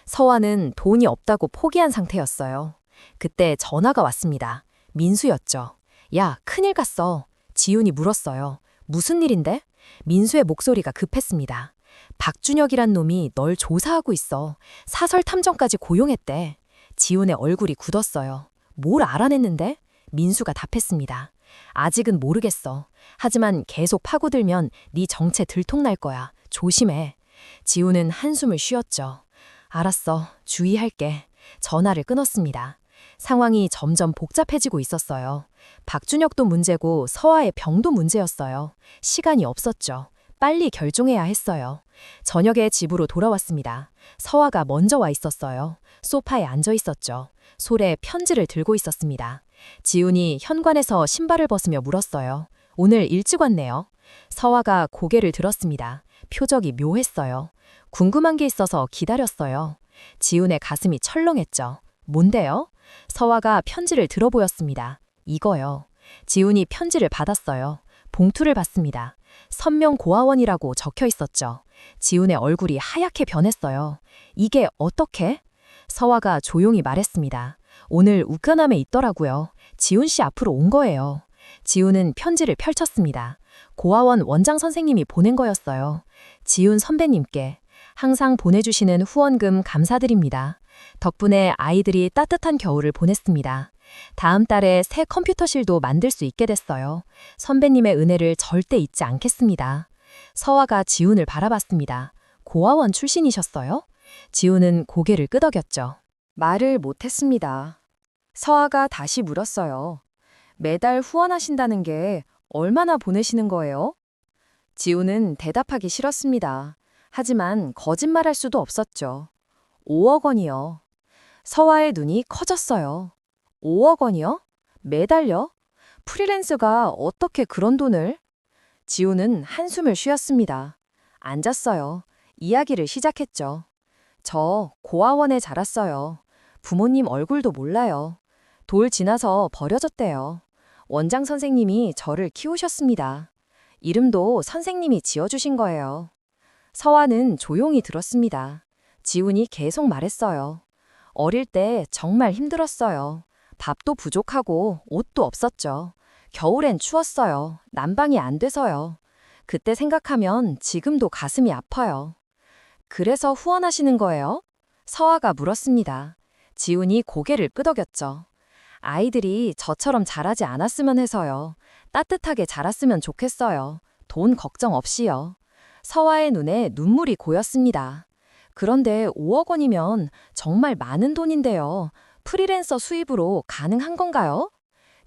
서화는 돈이 없다고 포기한 상태였어요. 그때 전화가 왔습니다. 민수였죠. 야, 큰일 갔어. 지훈이 물었어요. 무슨 일인데? 민수의 목소리가 급했습니다. 박준혁이란 놈이 널 조사하고 있어. 사설 탐정까지 고용했대. 지훈의 얼굴이 굳었어요. 뭘 알아냈는데? 민수가 답했습니다. 아직은 모르겠어. 하지만 계속 파고들면 네 정체 들통날 거야. 조심해. 지훈은 한숨을 쉬었죠. 알았어. 주의할게. 전화를 끊었습니다. 상황이 점점 복잡해지고 있었어요. 박준혁도 문제고 서화의 병도 문제였어요. 시간이 없었죠. 빨리 결정해야 했어요. 저녁에 집으로 돌아왔습니다. 서화가 먼저 와 있었어요. 소파에 앉아 있었죠. 손에 편지를 들고 있었습니다. 지훈이 현관에서 신발을 벗으며 물었어요. 오늘 일찍 왔네요. 서화가 고개를 들었습니다. 표정이 묘했어요. 궁금한 게 있어서 기다렸어요. 지훈의 가슴이 철렁했죠. 뭔데요? 서화가 편지를 들어보였습니다. 이거요. 지훈이 편지를 받았어요. 봉투를 받습니다. 선명고아원이라고 적혀 있었죠. 지훈의 얼굴이 하얗게 변했어요. 이게 어떻게? 서화가 조용히 말했습니다. 오늘 우편함에 있더라고요. 지훈 씨 앞으로 온 거예요. 지훈은 편지를 펼쳤습니다. 고아원 원장 선생님이 보낸 거였어요. 지훈 선배님께 항상 보내주시는 후원금 감사드립니다. 덕분에 아이들이 따뜻한 겨울을 보냈습니다. 다음 달에 새 컴퓨터실도 만들 수 있게 됐어요. 선배님의 은혜를 절대 잊지 않겠습니다. 서화가 지훈을 바라봤습니다. 고아원 출신이셨어요? 지훈은 고개를 끄덕였죠. 말을 못했습니다. 서화가 다시 물었어요. 매달 후원하신다는 게 얼마나 보내시는 거예요? 지우는 대답하기 싫었습니다. 하지만 거짓말할 수도 없었죠. 5억 원이요. 서화의 눈이 커졌어요. 5억 원이요? 매달요? 프리랜서가 어떻게 그런 돈을? 지우는 한숨을 쉬었습니다. 앉았어요. 이야기를 시작했죠. 저 고아원에 자랐어요. 부모님 얼굴도 몰라요. 돌 지나서 버려졌대요. 원장 선생님이 저를 키우셨습니다. 이름도 선생님이 지어주신 거예요. 서화는 조용히 들었습니다. 지훈이 계속 말했어요. 어릴 때 정말 힘들었어요. 밥도 부족하고 옷도 없었죠. 겨울엔 추웠어요. 난방이 안 돼서요. 그때 생각하면 지금도 가슴이 아파요. 그래서 후원하시는 거예요? 서화가 물었습니다. 지훈이 고개를 끄덕였죠. 아이들이 저처럼 자라지 않았으면 해서요. 따뜻하게 자랐으면 좋겠어요. 돈 걱정 없이요. 서화의 눈에 눈물이 고였습니다. 그런데 5억 원이면 정말 많은 돈인데요. 프리랜서 수입으로 가능한 건가요?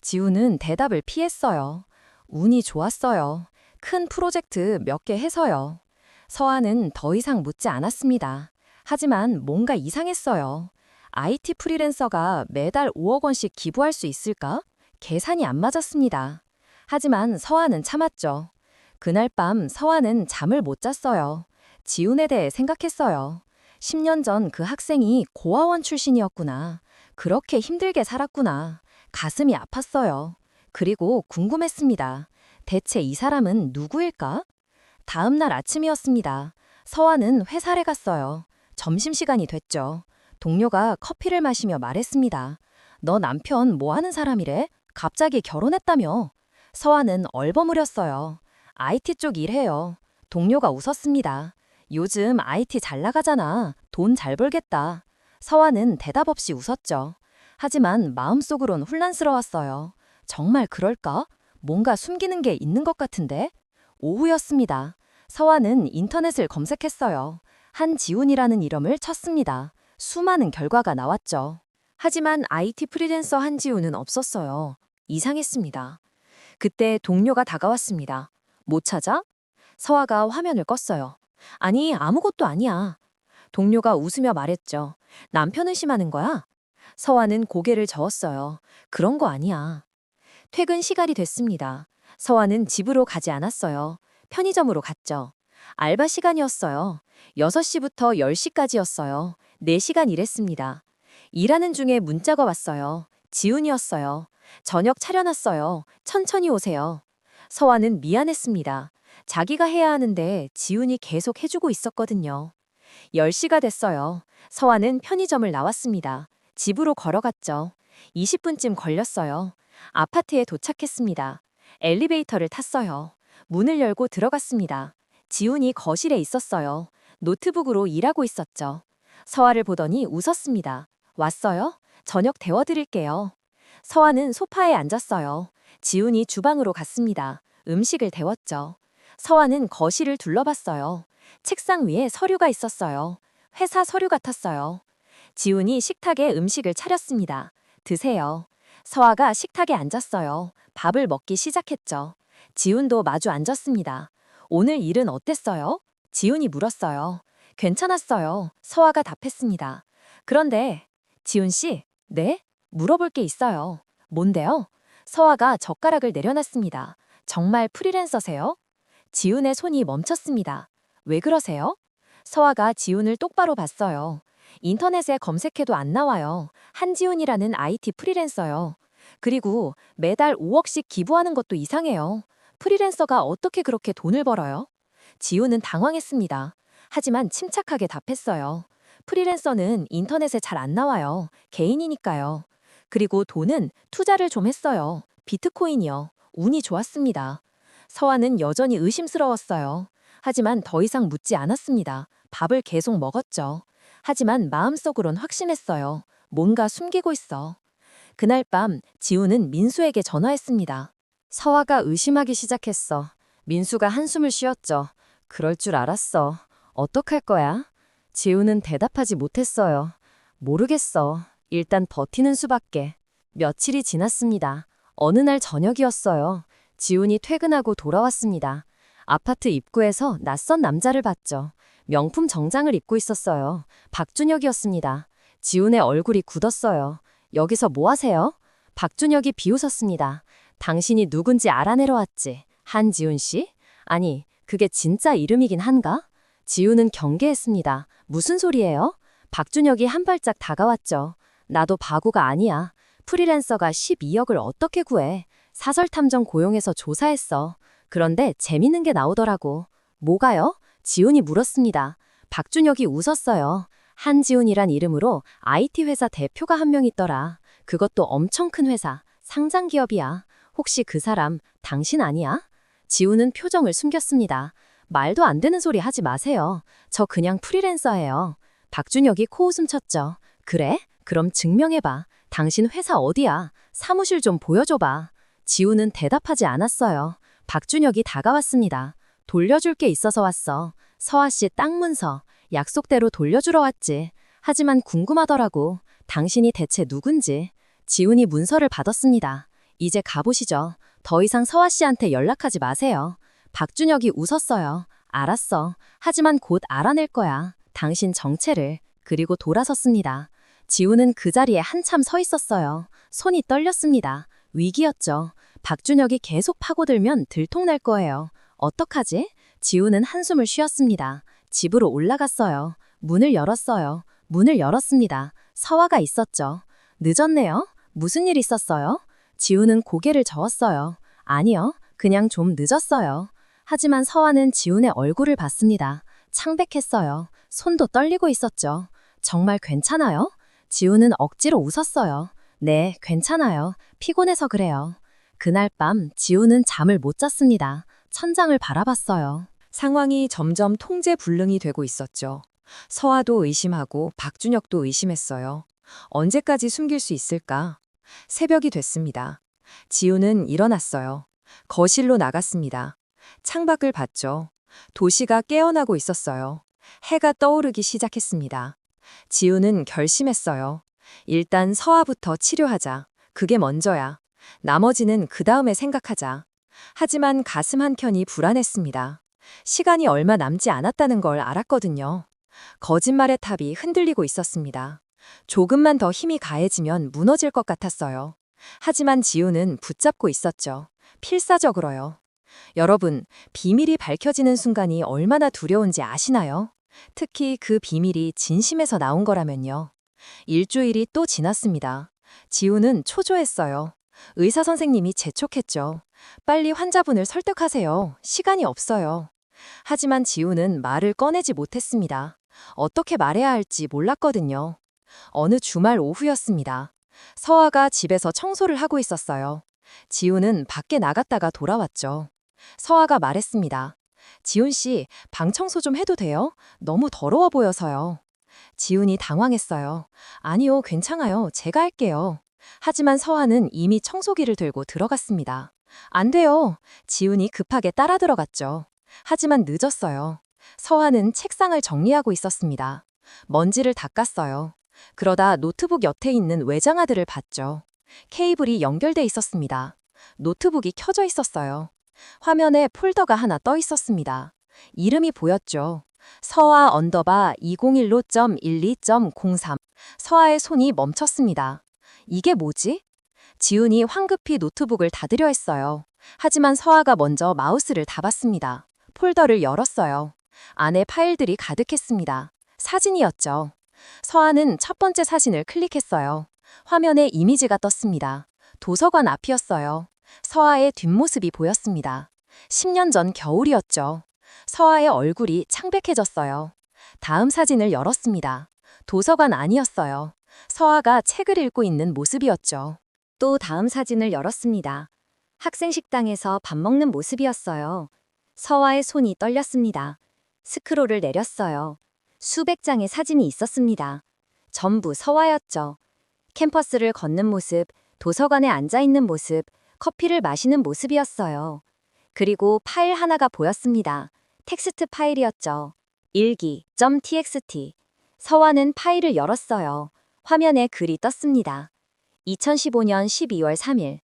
지우는 대답을 피했어요. 운이 좋았어요. 큰 프로젝트 몇 개 해서요. 서아는 더 이상 묻지 않았습니다. 하지만 뭔가 이상했어요. IT 프리랜서가 매달 5억 원씩 기부할 수 있을까? 계산이 안 맞았습니다. 하지만 서아는 참았죠. 그날 밤 서아는 잠을 못 잤어요. 지훈에 대해 생각했어요. 10년 전 그 학생이 고아원 출신이었구나. 그렇게 힘들게 살았구나. 가슴이 아팠어요. 그리고 궁금했습니다. 대체 이 사람은 누구일까? 다음 날 아침이었습니다. 서아는 회사를 갔어요. 점심시간이 됐죠. 동료가 커피를 마시며 말했습니다. 너 남편 뭐 하는 사람이래? 갑자기 결혼했다며? 서아는 얼버무렸어요. IT 쪽 일해요. 동료가 웃었습니다. 요즘 IT 잘 나가잖아. 돈 잘 벌겠다. 서아는 대답 없이 웃었죠. 하지만 마음속으론 혼란스러웠어요. 정말 그럴까? 뭔가 숨기는 게 있는 것 같은데? 오후였습니다. 서아는 인터넷을 검색했어요. 한지훈이라는 이름을 쳤습니다. 수많은 결과가 나왔죠. 하지만 IT 프리랜서 한지훈은 없었어요. 이상했습니다. 그때 동료가 다가왔습니다. 못 찾아? 서아가 화면을 껐어요. 아니, 아무것도 아니야. 동료가 웃으며 말했죠. 남편 의심하는 거야? 서아는 고개를 저었어요. 그런 거 아니야. 퇴근 시간이 됐습니다. 서아는 집으로 가지 않았어요. 편의점으로 갔죠. 알바 시간이었어요. 6시부터 10시까지였어요. 4시간 일했습니다. 일하는 중에 문자가 왔어요. 지훈이었어요. 저녁 차려놨어요. 천천히 오세요. 서아는 미안했습니다. 자기가 해야 하는데 지훈이 계속 해주고 있었거든요. 10시가 됐어요. 서아는 편의점을 나왔습니다. 집으로 걸어갔죠. 20분쯤 걸렸어요. 아파트에 도착했습니다. 엘리베이터를 탔어요. 문을 열고 들어갔습니다. 지훈이 거실에 있었어요. 노트북으로 일하고 있었죠. 서아를 보더니 웃었습니다. 왔어요? 저녁 데워드릴게요. 서아는 소파에 앉았어요. 지훈이 주방으로 갔습니다. 음식을 데웠죠. 서아는 거실을 둘러봤어요. 책상 위에 서류가 있었어요. 회사 서류 같았어요. 지훈이 식탁에 음식을 차렸습니다. 드세요. 서아가 식탁에 앉았어요. 밥을 먹기 시작했죠. 지훈도 마주 앉았습니다. 오늘 일은 어땠어요? 지훈이 물었어요. 괜찮았어요. 서아가 답했습니다. 그런데 지훈 씨, 네? 물어볼 게 있어요. 뭔데요? 서아가 젓가락을 내려놨습니다. 정말 프리랜서세요? 지훈의 손이 멈췄습니다. 왜 그러세요? 서아가 지훈을 똑바로 봤어요. 인터넷에 검색해도 안 나와요. 한지훈이라는 IT 프리랜서요. 그리고 매달 5억씩 기부하는 것도 이상해요. 프리랜서가 어떻게 그렇게 돈을 벌어요? 지훈은 당황했습니다. 하지만 침착하게 답했어요. 프리랜서는 인터넷에 잘 안 나와요. 개인이니까요. 그리고 돈은 투자를 좀 했어요. 비트코인이요. 운이 좋았습니다. 서아는 여전히 의심스러웠어요. 하지만 더 이상 묻지 않았습니다. 밥을 계속 먹었죠. 하지만 마음속으론 확신했어요. 뭔가 숨기고 있어. 그날 밤 지훈은 민수에게 전화했습니다. 서아가 의심하기 시작했어. 민수가 한숨을 쉬었죠. 그럴 줄 알았어. 어떡할 거야? 지훈은 대답하지 못했어요. 모르겠어. 일단 버티는 수밖에. 며칠이 지났습니다. 어느 날 저녁이었어요. 지훈이 퇴근하고 돌아왔습니다. 아파트 입구에서 낯선 남자를 봤죠. 명품 정장을 입고 있었어요. 박준혁이었습니다. 지훈의 얼굴이 굳었어요. 여기서 뭐 하세요? 박준혁이 비웃었습니다. 당신이 누군지 알아내러 왔지. 한지훈 씨? 아니, 그게 진짜 이름이긴 한가? 지훈은 경계했습니다. 무슨 소리예요? 박준혁이 한 발짝 다가왔죠. 나도 바보가 아니야. 프리랜서가 12억을 어떻게 구해? 사설탐정 고용해서 조사했어. 그런데 재밌는 게 나오더라고. 뭐가요? 지훈이 물었습니다. 박준혁이 웃었어요. 한지훈이란 이름으로 IT 회사 대표가 한 명 있더라. 그것도 엄청 큰 회사, 상장 기업이야. 혹시 그 사람 당신 아니야? 지훈은 표정을 숨겼습니다. 말도 안 되는 소리 하지 마세요. 저 그냥 프리랜서예요. 박준혁이 코웃음 쳤죠. 그래? 그럼 증명해봐. 당신 회사 어디야? 사무실 좀 보여줘봐. 지훈은 대답하지 않았어요. 박준혁이 다가왔습니다. 돌려줄 게 있어서 왔어. 서아 씨 땅 문서. 약속대로 돌려주러 왔지. 하지만 궁금하더라고. 당신이 대체 누군지. 지훈이 문서를 받았습니다. 이제 가보시죠. 더 이상 서아 씨한테 연락하지 마세요. 박준혁이 웃었어요. 알았어. 하지만 곧 알아낼 거야. 당신 정체를. 그리고 돌아섰습니다. 지훈은 그 자리에 한참 서 있었어요. 손이 떨렸습니다. 위기였죠. 박준혁이 계속 파고들면 들통날 거예요. 어떡하지? 지훈은 한숨을 쉬었습니다. 집으로 올라갔어요. 문을 열었어요. 문을 열었습니다. 서아가 있었죠. 늦었네요. 무슨 일 있었어요? 지훈은 고개를 저었어요. 아니요. 그냥 좀 늦었어요. 하지만 서아는 지훈의 얼굴을 봤습니다. 창백했어요. 손도 떨리고 있었죠. 정말 괜찮아요? 지훈은 억지로 웃었어요. 네, 괜찮아요. 피곤해서 그래요. 그날 밤 지훈은 잠을 못 잤습니다. 천장을 바라봤어요. 상황이 점점 통제불능이 되고 있었죠. 서아도 의심하고 박준혁도 의심했어요. 언제까지 숨길 수 있을까? 새벽이 됐습니다. 지훈은 일어났어요. 거실로 나갔습니다. 창밖을 봤죠. 도시가 깨어나고 있었어요. 해가 떠오르기 시작했습니다. 지훈은 결심했어요. 일단 서아부터 치료하자. 그게 먼저야. 나머지는 그 다음에 생각하자. 하지만 가슴 한켠이 불안했습니다. 시간이 얼마 남지 않았다는 걸 알았거든요. 거짓말의 탑이 흔들리고 있었습니다. 조금만 더 힘이 가해지면 무너질 것 같았어요. 하지만 지훈은 붙잡고 있었죠. 필사적으로요. 여러분, 비밀이 밝혀지는 순간이 얼마나 두려운지 아시나요? 특히 그 비밀이 진심에서 나온 거라면요. 일주일이 또 지났습니다. 지훈은 초조했어요. 의사 선생님이 재촉했죠. 빨리 환자분을 설득하세요. 시간이 없어요. 하지만 지훈은 말을 꺼내지 못했습니다. 어떻게 말해야 할지 몰랐거든요. 어느 주말 오후였습니다. 서아가 집에서 청소를 하고 있었어요. 지훈은 밖에 나갔다가 돌아왔죠. 서아가 말했습니다. 지훈 씨, 방 청소 좀 해도 돼요? 너무 더러워 보여서요. 지훈이 당황했어요. 아니요, 괜찮아요. 제가 할게요. 하지만 서아는 이미 청소기를 들고 들어갔습니다. 안 돼요. 지훈이 급하게 따라 들어갔죠. 하지만 늦었어요. 서아는 책상을 정리하고 있었습니다. 먼지를 닦았어요. 그러다 노트북 옆에 있는 외장하드를 봤죠. 케이블이 연결돼 있었습니다. 노트북이 켜져 있었어요. 화면에 폴더가 하나 떠 있었습니다. 이름이 보였죠. 서아 언더바 201로.12.03. 서아의 손이 멈췄습니다. 이게 뭐지? 지훈이 황급히 노트북을 닫으려 했어요. 하지만 서아가 먼저 마우스를 닫았습니다. 폴더를 열었어요. 안에 파일들이 가득했습니다. 사진이었죠. 서아는 첫 번째 사진을 클릭했어요. 화면에 이미지가 떴습니다. 도서관 앞이었어요. 서아의 뒷모습이 보였습니다. 10년 전 겨울이었죠. 서아의 얼굴이 창백해졌어요. 다음 사진을 열었습니다. 도서관 안이었어요. 서아가 책을 읽고 있는 모습이었죠. 또 다음 사진을 열었습니다. 학생 식당에서 밥 먹는 모습이었어요. 서아의 손이 떨렸습니다. 스크롤을 내렸어요. 수백 장의 사진이 있었습니다. 전부 서아였죠. 캠퍼스를 걷는 모습, 도서관에 앉아 있는 모습, 커피를 마시는 모습이었어요. 그리고 파일 하나가 보였습니다. 텍스트 파일이었죠. 일기.txt. 서아는 파일을 열었어요. 화면에 글이 떴습니다. 2015년 12월 3일.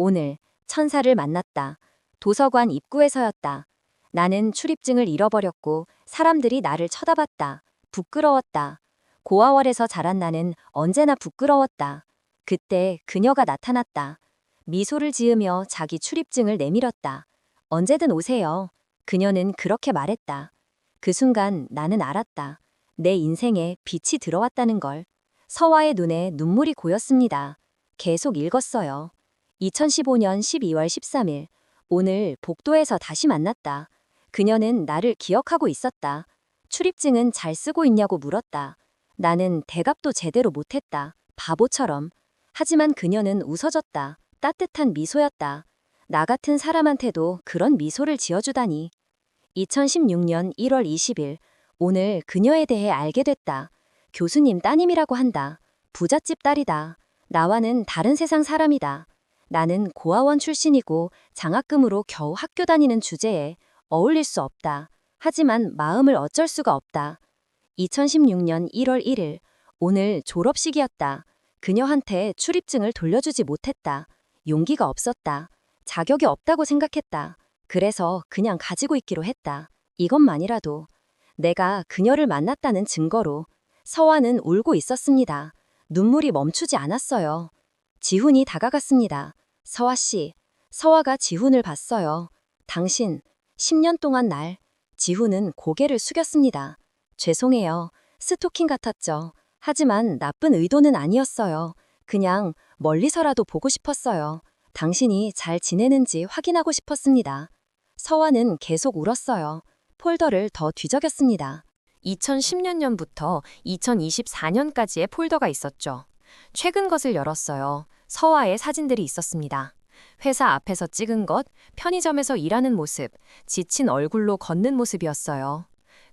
오늘 천사를 만났다. 도서관 입구에서였다. 나는 출입증을 잃어버렸고 사람들이 나를 쳐다봤다. 부끄러웠다. 고아원에서 자란 나는 언제나 부끄러웠다. 그때 그녀가 나타났다. 미소를 지으며 자기 출입증을 내밀었다. 언제든 오세요. 그녀는 그렇게 말했다. 그 순간 나는 알았다. 내 인생에 빛이 들어왔다는 걸. 서화의 눈에 눈물이 고였습니다. 계속 읽었어요. 2015년 12월 13일. 오늘 복도에서 다시 만났다. 그녀는 나를 기억하고 있었다. 출입증은 잘 쓰고 있냐고 물었다. 나는 대답도 제대로 못했다. 바보처럼. 하지만 그녀는 웃어줬다. 따뜻한 미소였다. 나 같은 사람한테도 그런 미소를 지어주다니. 2016년 1월 20일. 오늘 그녀에 대해 알게 됐다. 교수님 따님이라고 한다. 부잣집 딸이다. 나와는 다른 세상 사람이다. 나는 고아원 출신이고 장학금으로 겨우 학교 다니는 주제에 어울릴 수 없다. 하지만 마음을 어쩔 수가 없다. 2016년 1월 1일. 오늘 졸업식이었다. 그녀한테 출입증을 돌려주지 못했다. 용기가 없었다. 자격이 없다고 생각했다. 그래서 그냥 가지고 있기로 했다. 이것만이라도 내가 그녀를 만났다는 증거로. 서화는 울고 있었습니다. 눈물이 멈추지 않았어요. 지훈이 다가갔습니다. 서화 씨. 서화가 지훈을 봤어요. 당신, 10년 동안 날. 지훈은 고개를 숙였습니다. 죄송해요. 스토킹 같았죠. 하지만 나쁜 의도는 아니었어요. 그냥 멀리서라도 보고 싶었어요. 당신이 잘 지내는지 확인하고 싶었습니다. 서화는 계속 울었어요. 폴더를 더 뒤적였습니다. 2010년부터 2024년까지의 폴더가 있었죠. 최근 것을 열었어요. 서화의 사진들이 있었습니다. 회사 앞에서 찍은 것, 편의점에서 일하는 모습, 지친 얼굴로 걷는 모습이었어요.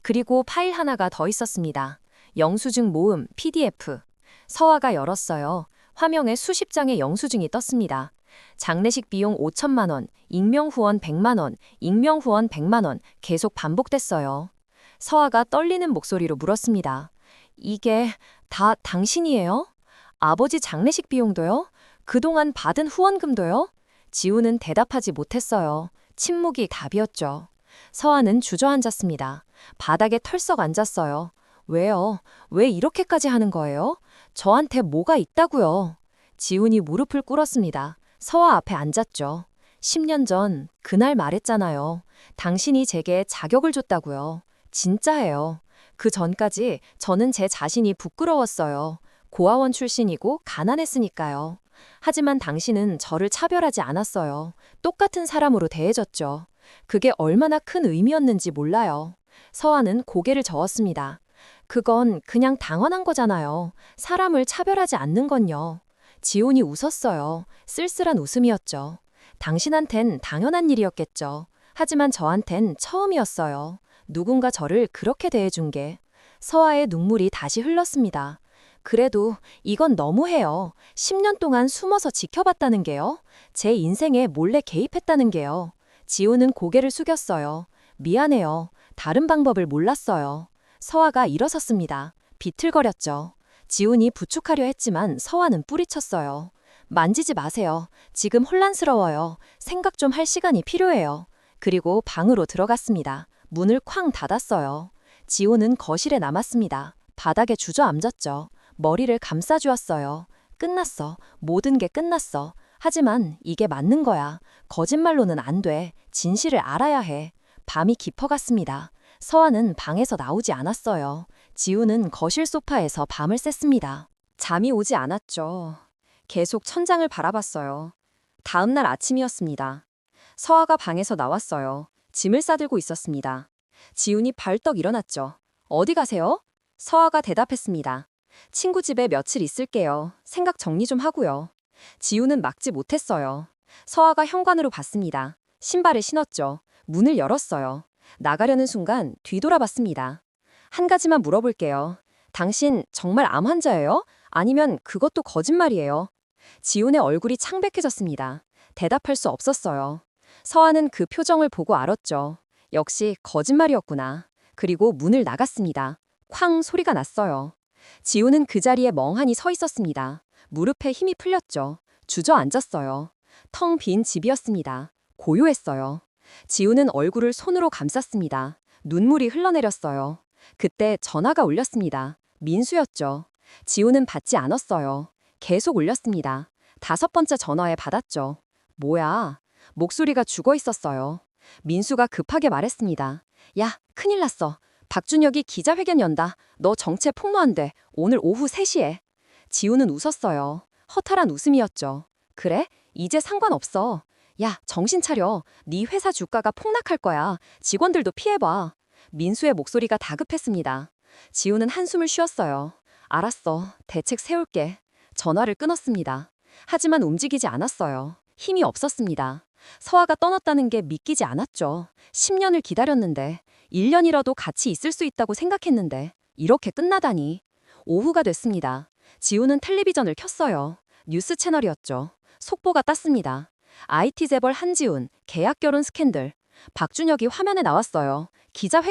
그리고 파일 하나가 더 있었습니다. 영수증 모음 PDF. 서화가 열었어요. 화면에 수십 장의 영수증이 떴습니다. 장례식 비용 5천만 원, 익명 후원 100만 원, 익명 후원 100만 원 계속 반복됐어요. 서화가 떨리는 목소리로 물었습니다. 이게 다 당신이에요? 아버지 장례식 비용도요? 그동안 받은 후원금도요? 지우는 대답하지 못했어요. 침묵이 답이었죠. 서화는 주저앉았습니다. 바닥에 털썩 앉았어요. 왜요? 왜 이렇게까지 하는 거예요? 저한테 뭐가 있다고요? 지훈이 무릎을 꿇었습니다. 서화 앞에 앉았죠. 10년 전 그날 말했잖아요. 당신이 제게 자격을 줬다고요. 진짜예요. 그 전까지 저는 제 자신이 부끄러웠어요. 고아원 출신이고 가난했으니까요. 하지만 당신은 저를 차별하지 않았어요. 똑같은 사람으로 대해줬죠. 그게 얼마나 큰 의미였는지 몰라요. 서화는 고개를 저었습니다. 그건 그냥 당연한 거잖아요. 사람을 차별하지 않는 건요. 지훈이 웃었어요. 쓸쓸한 웃음이었죠. 당신한텐 당연한 일이었겠죠. 하지만 저한텐 처음이었어요. 누군가 저를 그렇게 대해준 게. 서화의 눈물이 다시 흘렀습니다. 그래도 이건 너무해요. 10년 동안 숨어서 지켜봤다는 게요. 제 인생에 몰래 개입했다는 게요. 지훈은 고개를 숙였어요. 미안해요. 다른 방법을 몰랐어요. 서화가 일어섰습니다. 비틀거렸죠. 지훈이 부축하려 했지만 서화는 뿌리쳤어요. 만지지 마세요. 지금 혼란스러워요. 생각 좀 할 시간이 필요해요. 그리고 방으로 들어갔습니다. 문을 쾅 닫았어요. 지훈은 거실에 남았습니다. 바닥에 주저앉았죠. 머리를 감싸주었어요. 끝났어. 모든 게 끝났어. 하지만 이게 맞는 거야. 거짓말로는 안 돼. 진실을 알아야 해. 밤이 깊어갔습니다. 서화는 방에서 나오지 않았어요. 지훈은 거실 소파에서 밤을 샜습니다. 잠이 오지 않았죠. 계속 천장을 바라봤어요. 다음 날 아침이었습니다. 서화가 방에서 나왔어요. 짐을 싸들고 있었습니다. 지훈이 벌떡 일어났죠. 어디 가세요? 서화가 대답했습니다. 친구 집에 며칠 있을게요. 생각 정리 좀 하고요. 지훈은 막지 못했어요. 서화가 현관으로 봤습니다. 신발을 신었죠. 문을 열었어요. 나가려는 순간 뒤돌아봤습니다. 한 가지만 물어볼게요. 당신 정말 암 환자예요? 아니면 그것도 거짓말이에요? 지훈의 얼굴이 창백해졌습니다. 대답할 수 없었어요. 서화는 그 표정을 보고 알았죠. 역시 거짓말이었구나. 그리고 문을 나갔습니다. 쾅 소리가 났어요. 지훈은 그 자리에 멍하니 서 있었습니다. 무릎에 힘이 풀렸죠. 주저앉았어요. 텅 빈 집이었습니다. 고요했어요. 지우는 얼굴을 손으로 감쌌습니다. 눈물이 흘러내렸어요. 그때 전화가 울렸습니다. 민수였죠. 지우는 받지 않았어요. 계속 울렸습니다. 5번째 전화에 받았죠. 뭐야? 목소리가 죽어 있었어요. 민수가 급하게 말했습니다. 야, 큰일 났어. 박준혁이 기자회견 연다. 너 정체 폭로한대. 오늘 오후 3시에. 지우는 웃었어요. 허탈한 웃음이었죠. 그래? 이제 상관없어. 야, 정신 차려. 네 회사 주가가 폭락할 거야. 직원들도 피해봐. 민수의 목소리가 다급했습니다. 지우는 한숨을 쉬었어요. 알았어. 대책 세울게. 전화를 끊었습니다. 하지만 움직이지 않았어요. 힘이 없었습니다. 서아가 떠났다는 게 믿기지 않았죠. 10년을 기다렸는데, 1년이라도 같이 있을 수 있다고 생각했는데, 이렇게 끝나다니. 오후가 됐습니다. 지우는 텔레비전을 켰어요. 뉴스 채널이었죠. 속보가 땄습니다. IT 재벌 한지훈, 계약 결혼 스캔들. 박준혁이 화면에 나왔어요.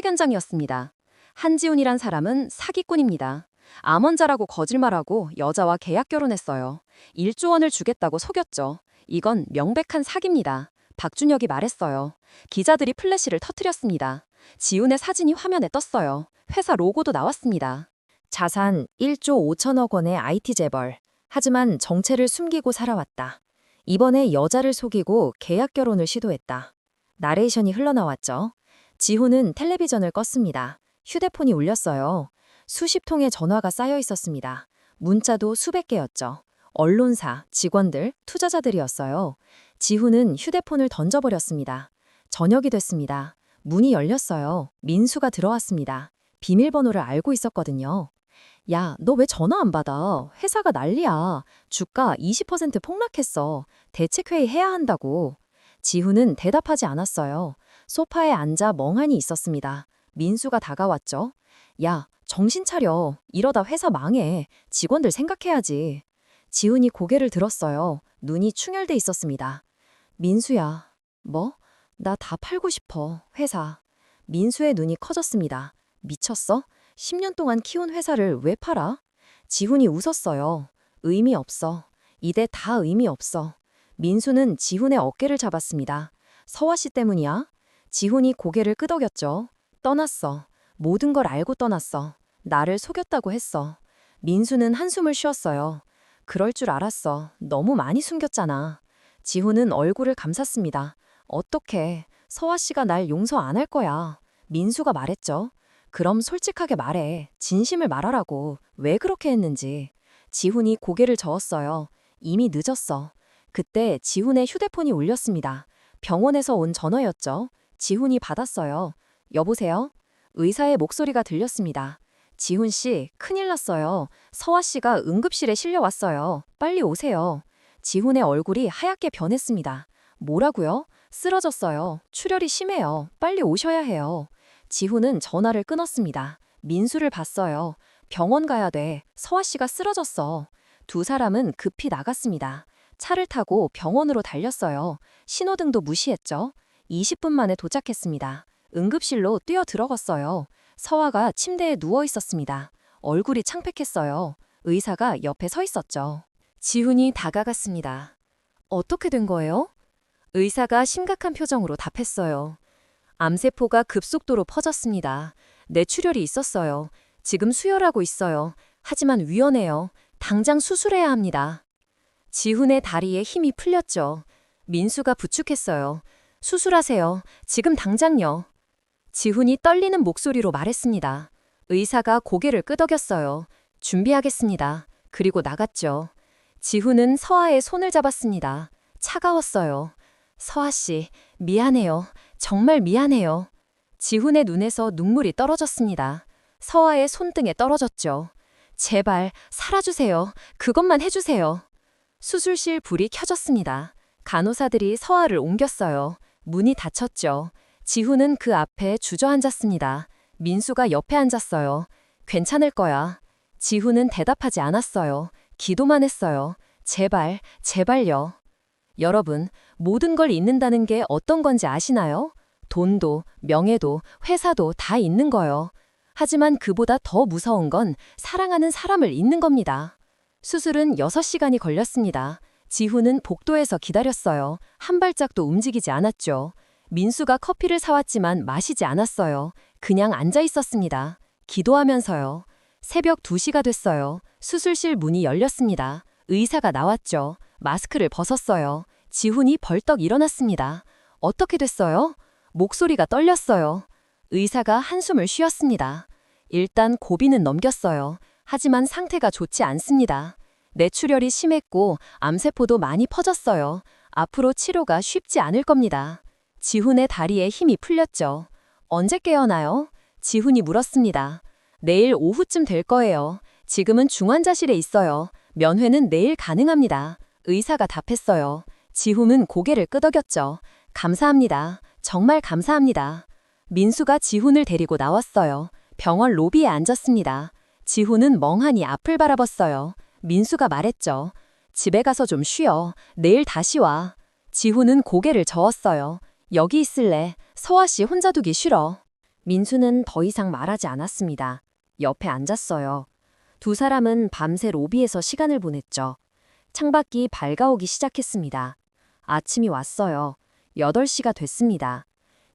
기자회견장이었습니다. 한지훈이란 사람은 사기꾼입니다. 암원자라고 거짓말하고 여자와 계약 결혼했어요. 1조 원을 주겠다고 속였죠. 이건 명백한 사기입니다. 박준혁이 말했어요. 기자들이 플래시를 터뜨렸습니다. 지훈의 사진이 화면에 떴어요. 회사 로고도 나왔습니다. 자산 1조 5천억 원의 IT 재벌. 하지만 정체를 숨기고 살아왔다. 이번에 여자를 속이고 계약 결혼을 시도했다. 나레이션이 흘러나왔죠. 지훈은 텔레비전을 껐습니다. 휴대폰이 울렸어요. 수십 통의 전화가 쌓여 있었습니다. 문자도 수백 개였죠. 언론사, 직원들, 투자자들이었어요. 지훈은 휴대폰을 던져버렸습니다. 저녁이 됐습니다. 문이 열렸어요. 민수가 들어왔습니다. 비밀번호를 알고 있었거든요. 야, 너 왜 전화 안 받아? 회사가 난리야. 주가 20% 폭락했어. 대책회의 해야 한다고. 지훈은 대답하지 않았어요. 소파에 앉아 멍하니 있었습니다. 민수가 다가왔죠. 야, 정신 차려. 이러다 회사 망해. 직원들 생각해야지. 지훈이 고개를 들었어요. 눈이 충혈돼 있었습니다. 민수야. 뭐? 나 다 팔고 싶어. 회사. 민수의 눈이 커졌습니다. 미쳤어? 10년 동안 키운 회사를 왜 팔아? 지훈이 웃었어요. 의미 없어. 이대 다 의미 없어. 민수는 지훈의 어깨를 잡았습니다. 서화 씨 때문이야? 지훈이 고개를 끄덕였죠. 떠났어. 모든 걸 알고 떠났어. 나를 속였다고 했어. 민수는 한숨을 쉬었어요. 그럴 줄 알았어. 너무 많이 숨겼잖아. 지훈은 얼굴을 감쌌습니다. 어떡해. 서화 씨가 날 용서 안 할 거야. 민수가 말했죠. 그럼 솔직하게 말해. 진심을 말하라고. 왜 그렇게 했는지. 지훈이 고개를 저었어요. 이미 늦었어. 그때 지훈의 휴대폰이 울렸습니다. 병원에서 온 전화였죠. 지훈이 받았어요. 여보세요? 의사의 목소리가 들렸습니다. 지훈 씨, 큰일 났어요. 서화 씨가 응급실에 실려왔어요. 빨리 오세요. 지훈의 얼굴이 하얗게 변했습니다. 뭐라고요? 쓰러졌어요. 출혈이 심해요. 빨리 오셔야 해요. 지훈은 전화를 끊었습니다. 민수를 봤어요. 병원 가야 돼. 서화 씨가 쓰러졌어. 두 사람은 급히 나갔습니다. 차를 타고 병원으로 달렸어요. 신호등도 무시했죠. 20분 만에 도착했습니다. 응급실로 뛰어 들어갔어요. 서화가 침대에 누워 있었습니다. 얼굴이 창백했어요. 의사가 옆에 서 있었죠. 지훈이 다가갔습니다. 어떻게 된 거예요? 의사가 심각한 표정으로 답했어요. 암세포가 급속도로 퍼졌습니다. 뇌출혈이 있었어요. 지금 수혈하고 있어요. 하지만 위험해요. 당장 수술해야 합니다. 지훈의 다리에 힘이 풀렸죠. 민수가 부축했어요. 수술하세요. 지금 당장요. 지훈이 떨리는 목소리로 말했습니다. 의사가 고개를 끄덕였어요. 준비하겠습니다. 그리고 나갔죠. 지훈은 서아의 손을 잡았습니다. 차가웠어요. 서아 씨, 미안해요. 정말 미안해요. 지훈의 눈에서 눈물이 떨어졌습니다. 서아의 손등에 떨어졌죠. 제발 살아주세요. 그것만 해주세요. 수술실 불이 켜졌습니다. 간호사들이 서아를 옮겼어요. 문이 닫혔죠. 지훈은 그 앞에 주저앉았습니다. 민수가 옆에 앉았어요. 괜찮을 거야. 지훈은 대답하지 않았어요. 기도만 했어요. 제발, 제발요. 여러분, 모든 걸 잃는다는 게 어떤 건지 아시나요? 돈도, 명예도, 회사도 다 잃는 거요. 하지만 그보다 더 무서운 건 사랑하는 사람을 잃는 겁니다. 수술은 6시간이 걸렸습니다. 지훈은 복도에서 기다렸어요. 한 발짝도 움직이지 않았죠. 민수가 커피를 사왔지만 마시지 않았어요. 그냥 앉아 있었습니다. 기도하면서요. 새벽 2시가 됐어요. 수술실 문이 열렸습니다. 의사가 나왔죠. 마스크를 벗었어요. 지훈이 벌떡 일어났습니다. 어떻게 됐어요? 목소리가 떨렸어요. 의사가 한숨을 쉬었습니다. 일단 고비는 넘겼어요. 하지만 상태가 좋지 않습니다. 뇌출혈이 심했고 암세포도 많이 퍼졌어요. 앞으로 치료가 쉽지 않을 겁니다. 지훈의 다리에 힘이 풀렸죠. 언제 깨어나요? 지훈이 물었습니다. 내일 오후쯤 될 거예요. 지금은 중환자실에 있어요. 면회는 내일 가능합니다. 의사가 답했어요. 지훈은 고개를 끄덕였죠. 감사합니다. 정말 감사합니다. 민수가 지훈을 데리고 나왔어요. 병원 로비에 앉았습니다. 지훈은 멍하니 앞을 바라봤어요. 민수가 말했죠. 집에 가서 좀 쉬어. 내일 다시 와. 지훈은 고개를 저었어요. 여기 있을래. 서아 씨 혼자 두기 싫어. 민수는 더 이상 말하지 않았습니다. 옆에 앉았어요. 두 사람은 밤새 로비에서 시간을 보냈죠. 창밖이 밝아오기 시작했습니다. 아침이 왔어요. 8시가 됐습니다.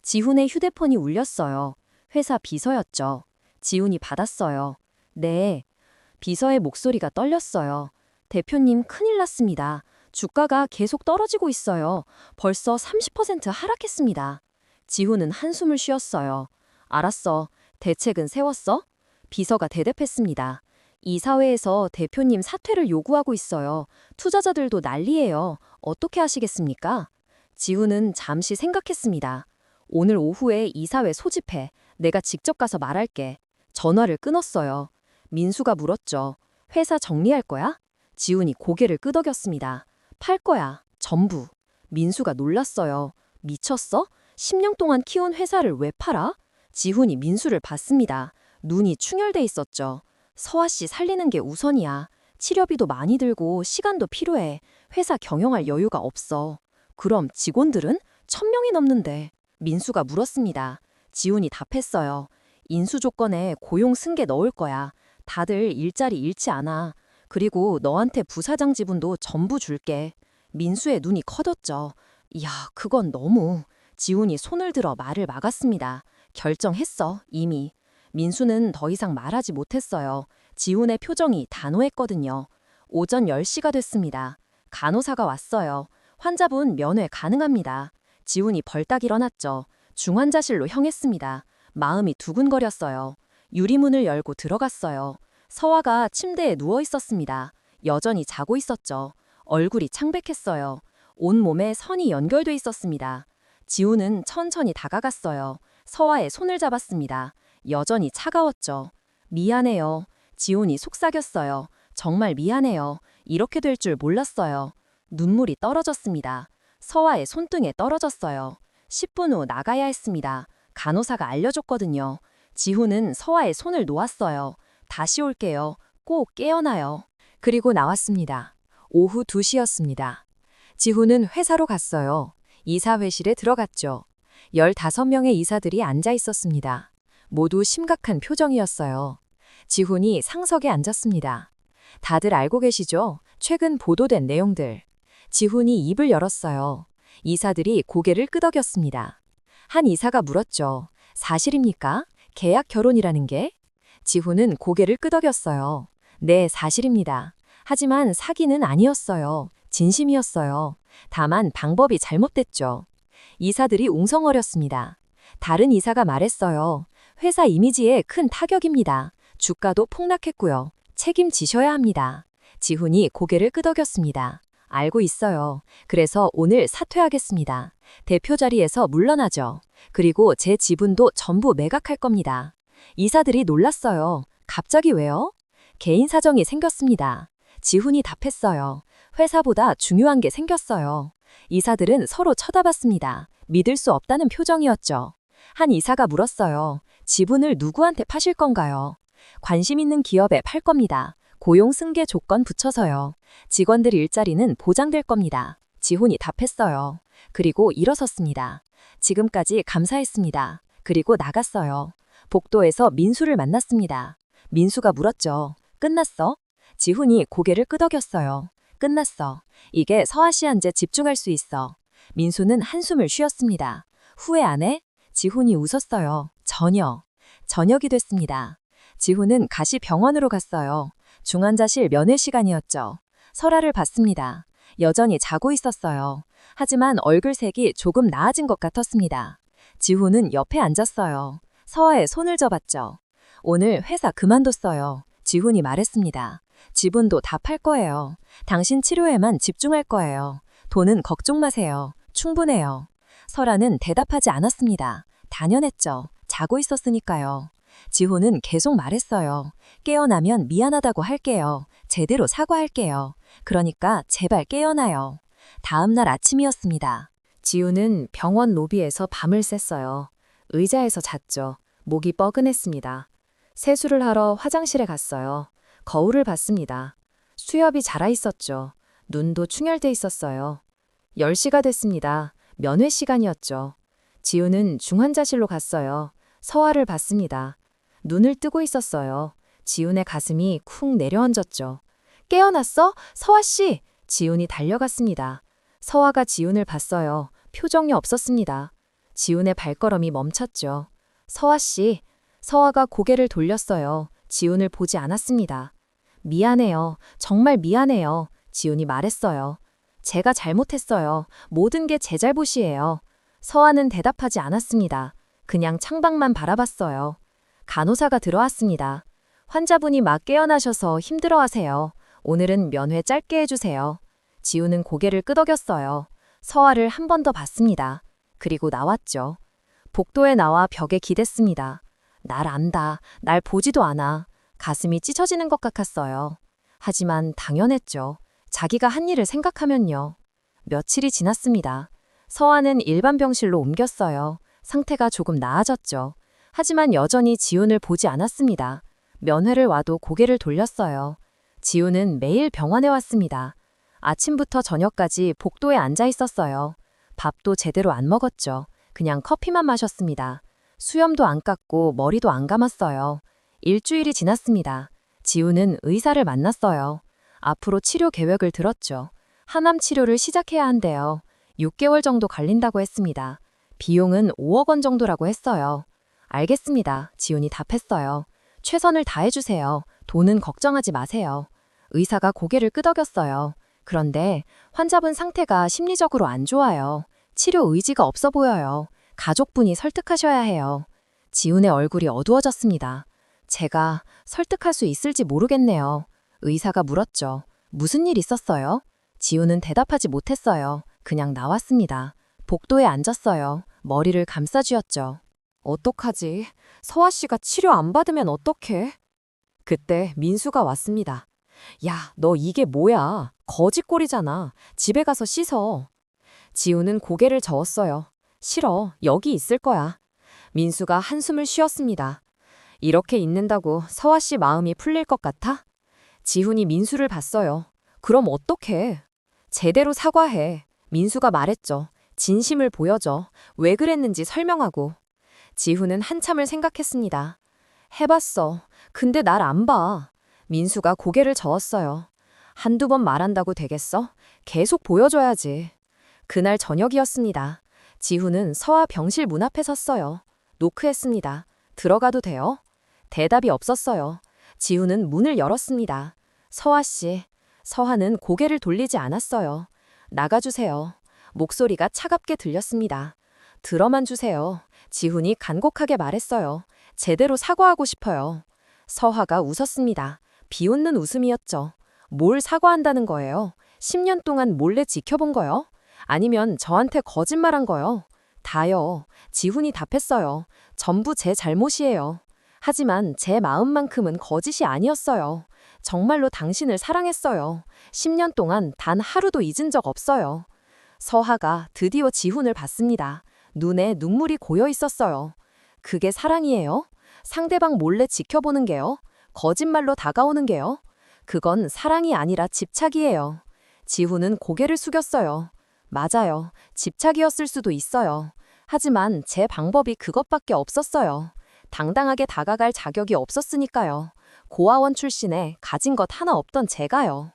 지훈의 휴대폰이 울렸어요. 회사 비서였죠. 지훈이 받았어요. 네. 비서의 목소리가 떨렸어요. 대표님 큰일 났습니다. 주가가 계속 떨어지고 있어요. 벌써 30% 하락했습니다. 지훈은 한숨을 쉬었어요. 알았어. 대책은 세웠어? 비서가 대답했습니다. 이사회에서 대표님 사퇴를 요구하고 있어요. 투자자들도 난리예요. 어떻게 하시겠습니까? 지훈은 잠시 생각했습니다. 오늘 오후에 이사회 소집해. 내가 직접 가서 말할게. 전화를 끊었어요. 민수가 물었죠. 회사 정리할 거야? 지훈이 고개를 끄덕였습니다. 팔 거야. 전부. 민수가 놀랐어요. 미쳤어? 10년 동안 키운 회사를 왜 팔아? 지훈이 민수를 봤습니다. 눈이 충혈돼 있었죠. 서아 씨 살리는 게 우선이야. 치료비도 많이 들고 시간도 필요해. 회사 경영할 여유가 없어. 그럼 직원들은 1000명이 넘는데. 민수가 물었습니다. 지훈이 답했어요. 인수 조건에 고용 승계 넣을 거야. 다들 일자리 잃지 않아. 그리고 너한테 부사장 지분도 전부 줄게. 민수의 눈이 커졌죠. 이야, 그건 너무. 지훈이 손을 들어 말을 막았습니다. 결정했어, 이미. 민수는 더 이상 말하지 못했어요. 지훈의 표정이 단호했거든요. 오전 10시가 됐습니다. 간호사가 왔어요. 환자분 면회 가능합니다. 지훈이 벌떡 일어났죠. 중환자실로 향했습니다. 마음이 두근거렸어요. 유리문을 열고 들어갔어요. 서아가 침대에 누워 있었습니다. 여전히 자고 있었죠. 얼굴이 창백했어요. 온몸에 선이 연결돼 있었습니다. 지훈은 천천히 다가갔어요. 서아의 손을 잡았습니다. 여전히 차가웠죠. 미안해요. 지훈이 속삭였어요. 정말 미안해요. 이렇게 될 줄 몰랐어요. 눈물이 떨어졌습니다. 서아의 손등에 떨어졌어요. 10분 후 나가야 했습니다. 간호사가 알려줬거든요. 지훈은 서아의 손을 놓았어요. 다시 올게요. 꼭 깨어나요. 그리고 나왔습니다. 오후 2시였습니다. 지훈은 회사로 갔어요. 이사회실에 들어갔죠. 15명의 이사들이 앉아 있었습니다. 모두 심각한 표정이었어요. 지훈이 상석에 앉았습니다. 다들 알고 계시죠? 최근 보도된 내용들. 지훈이 입을 열었어요. 이사들이 고개를 끄덕였습니다. 한 이사가 물었죠. 사실입니까? 계약 결혼이라는 게? 지훈은 고개를 끄덕였어요. 네, 사실입니다. 하지만 사기는 아니었어요. 진심이었어요. 다만 방법이 잘못됐죠. 이사들이 웅성거렸습니다. 다른 이사가 말했어요. 회사 이미지에 큰 타격입니다. 주가도 폭락했고요. 책임지셔야 합니다. 지훈이 고개를 끄덕였습니다. 알고 있어요. 그래서 오늘 사퇴하겠습니다. 대표 자리에서 물러나죠. 그리고 제 지분도 전부 매각할 겁니다. 이사들이 놀랐어요. 갑자기 왜요? 개인 사정이 생겼습니다. 지훈이 답했어요. 회사보다 중요한 게 생겼어요. 이사들은 서로 쳐다봤습니다. 믿을 수 없다는 표정이었죠. 한 이사가 물었어요. 지분을 누구한테 파실 건가요? 관심 있는 기업에 팔 겁니다. 고용 승계 조건 붙여서요. 직원들 일자리는 보장될 겁니다. 지훈이 답했어요. 그리고 일어섰습니다. 지금까지 감사했습니다. 그리고 나갔어요. 복도에서 민수를 만났습니다. 민수가 물었죠. 끝났어? 지훈이 고개를 끄덕였어요. 끝났어. 이게 서아 씨한테 집중할 수 있어. 민수는 한숨을 쉬었습니다. 후회 안 해? 지훈이 웃었어요. 전혀. 저녁이 됐습니다. 지훈은 다시 병원으로 갔어요. 중환자실 면회 시간이었죠. 설아를 봤습니다. 여전히 자고 있었어요. 하지만 얼굴색이 조금 나아진 것 같았습니다. 지훈은 옆에 앉았어요. 서아의 손을 잡았죠. 오늘 회사 그만뒀어요. 지훈이 말했습니다. 지분도 다 팔 거예요. 당신 치료에만 집중할 거예요. 돈은 걱정 마세요. 충분해요. 설아는 대답하지 않았습니다. 당연했죠. 자고 있었으니까요. 지훈은 계속 말했어요. 깨어나면 미안하다고 할게요. 제대로 사과할게요. 그러니까 제발 깨어나요. 다음 날 아침이었습니다. 지훈은 병원 로비에서 밤을 샜어요. 의자에서 잤죠. 목이 뻐근했습니다. 세수를 하러 화장실에 갔어요. 거울을 봤습니다. 수염이 자라 있었죠. 눈도 충혈돼 있었어요. 10시가 됐습니다. 면회 시간이었죠. 지훈은 중환자실로 갔어요. 서아를 봤습니다. 눈을 뜨고 있었어요. 지훈의 가슴이 쿵 내려앉았죠. 깨어났어? 서아 씨! 지훈이 달려갔습니다. 서아가 지훈을 봤어요. 표정이 없었습니다. 지훈의 발걸음이 멈췄죠. 서아 씨! 서아가 고개를 돌렸어요. 지훈을 보지 않았습니다. 미안해요. 정말 미안해요. 지훈이 말했어요. 제가 잘못했어요. 모든 게 제 잘못이에요. 서아는 대답하지 않았습니다. 그냥 창밖만 바라봤어요. 간호사가 들어왔습니다. 환자분이 막 깨어나셔서 힘들어하세요. 오늘은 면회 짧게 해주세요. 지훈은 고개를 끄덕였어요. 서아를 한 번 더 봤습니다. 그리고 나왔죠. 복도에 나와 벽에 기댔습니다. 날 안다. 날 보지도 않아. 가슴이 찢어지는 것 같았어요. 하지만 당연했죠. 자기가 한 일을 생각하면요. 며칠이 지났습니다. 서아는 일반 병실로 옮겼어요. 상태가 조금 나아졌죠. 하지만 여전히 지훈을 보지 않았습니다. 면회를 와도 고개를 돌렸어요. 지훈은 매일 병원에 왔습니다. 아침부터 저녁까지 복도에 앉아 있었어요. 밥도 제대로 안 먹었죠. 그냥 커피만 마셨습니다. 수염도 안 깎고 머리도 안 감았어요. 일주일이 지났습니다. 지훈은 의사를 만났어요. 앞으로 치료 계획을 들었죠. 항암 치료를 시작해야 한대요. 6개월 정도 걸린다고 했습니다. 비용은 5억 원 정도라고 했어요. 알겠습니다. 지훈이 답했어요. 최선을 다해주세요. 돈은 걱정하지 마세요. 의사가 고개를 끄덕였어요. 그런데 환자분 상태가 심리적으로 안 좋아요. 치료 의지가 없어 보여요. 가족분이 설득하셔야 해요. 지훈의 얼굴이 어두워졌습니다. 제가 설득할 수 있을지 모르겠네요. 의사가 물었죠. 무슨 일 있었어요? 지훈은 대답하지 못했어요. 그냥 나왔습니다. 복도에 앉았어요. 머리를 감싸쥐었죠. 어떡하지? 서아 씨가 치료 안 받으면 어떡해? 그때 민수가 왔습니다. 야, 너 이게 뭐야? 거짓골이잖아. 집에 가서 씻어. 지훈은 고개를 저었어요. 싫어. 여기 있을 거야. 민수가 한숨을 쉬었습니다. 이렇게 있는다고 서아 씨 마음이 풀릴 것 같아? 지훈이 민수를 봤어요. 그럼 어떡해? 제대로 사과해. 민수가 말했죠. 진심을 보여줘. 왜 그랬는지 설명하고. 지훈은 한참을 생각했습니다. 해봤어. 근데 날 안 봐. 민수가 고개를 저었어요. 한두 번 말한다고 되겠어? 계속 보여줘야지. 그날 저녁이었습니다. 지훈은 서아 병실 문 앞에 섰어요. 노크했습니다. 들어가도 돼요? 대답이 없었어요. 지훈은 문을 열었습니다. 서아 씨. 서아는 고개를 돌리지 않았어요. 나가주세요. 목소리가 차갑게 들렸습니다. 들어만 주세요. 지훈이 간곡하게 말했어요. 제대로 사과하고 싶어요. 서아가 웃었습니다. 비웃는 웃음이었죠. 뭘 사과한다는 거예요? 10년 동안 몰래 지켜본 거요? 아니면 저한테 거짓말한 거요? 다요. 지훈이 답했어요. 전부 제 잘못이에요. 하지만 제 마음만큼은 거짓이 아니었어요. 정말로 당신을 사랑했어요. 10년 동안 단 하루도 잊은 적 없어요. 서하가 드디어 지훈을 봤습니다. 눈에 눈물이 고여 있었어요. 그게 사랑이에요? 상대방 몰래 지켜보는 게요? 거짓말로 다가오는 게요? 그건 사랑이 아니라 집착이에요. 지훈은 고개를 숙였어요. 맞아요. 집착이었을 수도 있어요. 하지만 제 방법이 그것밖에 없었어요. 당당하게 다가갈 자격이 없었으니까요. 고아원 출신에 가진 것 하나 없던 제가요.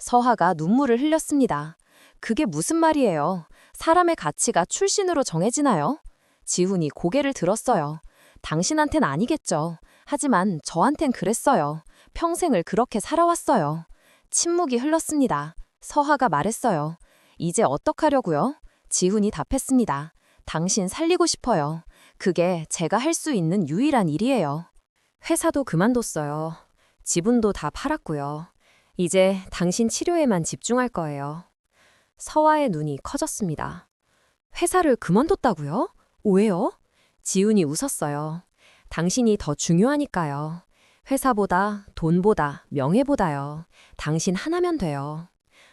서하가 눈물을 흘렸습니다. 그게 무슨 말이에요? 사람의 가치가 출신으로 정해지나요? 지훈이 고개를 들었어요. 당신한텐 아니겠죠. 하지만 저한텐 그랬어요. 평생을 그렇게 살아왔어요. 침묵이 흘렀습니다. 서하가 말했어요. 이제 어떡하려고요? 지훈이 답했습니다. 당신 살리고 싶어요. 그게 제가 할 수 있는 유일한 일이에요. 회사도 그만뒀어요. 지분도 다 팔았고요. 이제 당신 치료에만 집중할 거예요. 서하의 눈이 커졌습니다. 회사를 그만뒀다고요? 왜요? 지훈이 웃었어요. 당신이 더 중요하니까요. 회사보다, 돈보다, 명예보다요. 당신 하나면 돼요.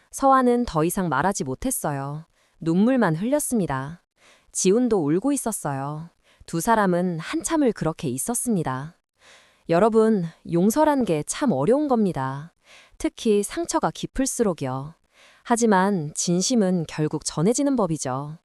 서하는 더 이상 말하지 못했어요. 눈물만 흘렸습니다. 지훈도 울고 있었어요. 두 사람은 한참을 그렇게 있었습니다. 여러분, 용서란 게 참 어려운 겁니다. 특히 상처가 깊을수록요. 하지만 진심은 결국 전해지는 법이죠.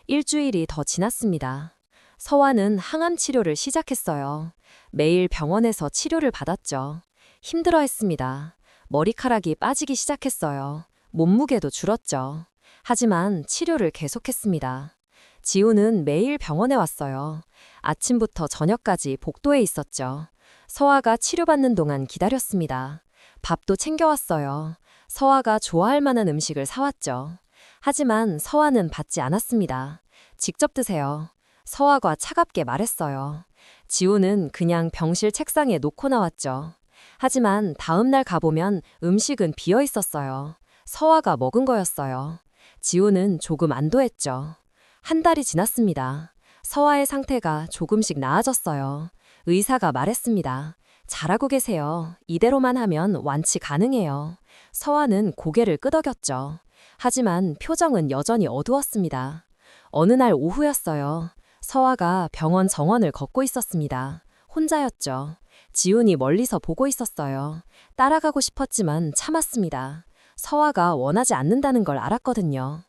일주일이 더 지났습니다. 서하는 항암 치료를 시작했어요. 매일 병원에서 치료를 받았죠. 힘들어했습니다. 머리카락이 빠지기 시작했어요. 몸무게도 줄었죠. 하지만 치료를 계속했습니다. 지훈은 매일 병원에 왔어요. 아침부터 저녁까지 복도에 있었죠. 서하가 치료받는 동안 기다렸습니다. 밥도 챙겨왔어요. 서하가 좋아할 만한 음식을 사왔죠. 하지만 서하는 받지 않았습니다. 직접 드세요. 서하가 차갑게 말했어요. 지훈은 그냥 병실 책상에 놓고 나왔죠. 하지만 다음 날 가보면 음식은 비어 있었어요. 서하가 먹은 거였어요. 지훈은 조금 안도했죠. 한 달이 지났습니다. 서하의 상태가 조금씩 나아졌어요. 의사가 말했습니다. 잘하고 계세요. 이대로만 하면 완치 가능해요. 서하는 고개를 끄덕였죠. 하지만 표정은 여전히 어두웠습니다. 어느 날 오후였어요. 서하가 병원 정원을 걷고 있었습니다. 혼자였죠. 지훈이 멀리서 보고 있었어요. 따라가고 싶었지만 참았습니다. 서하가 원하지 않는다는 걸 알았거든요.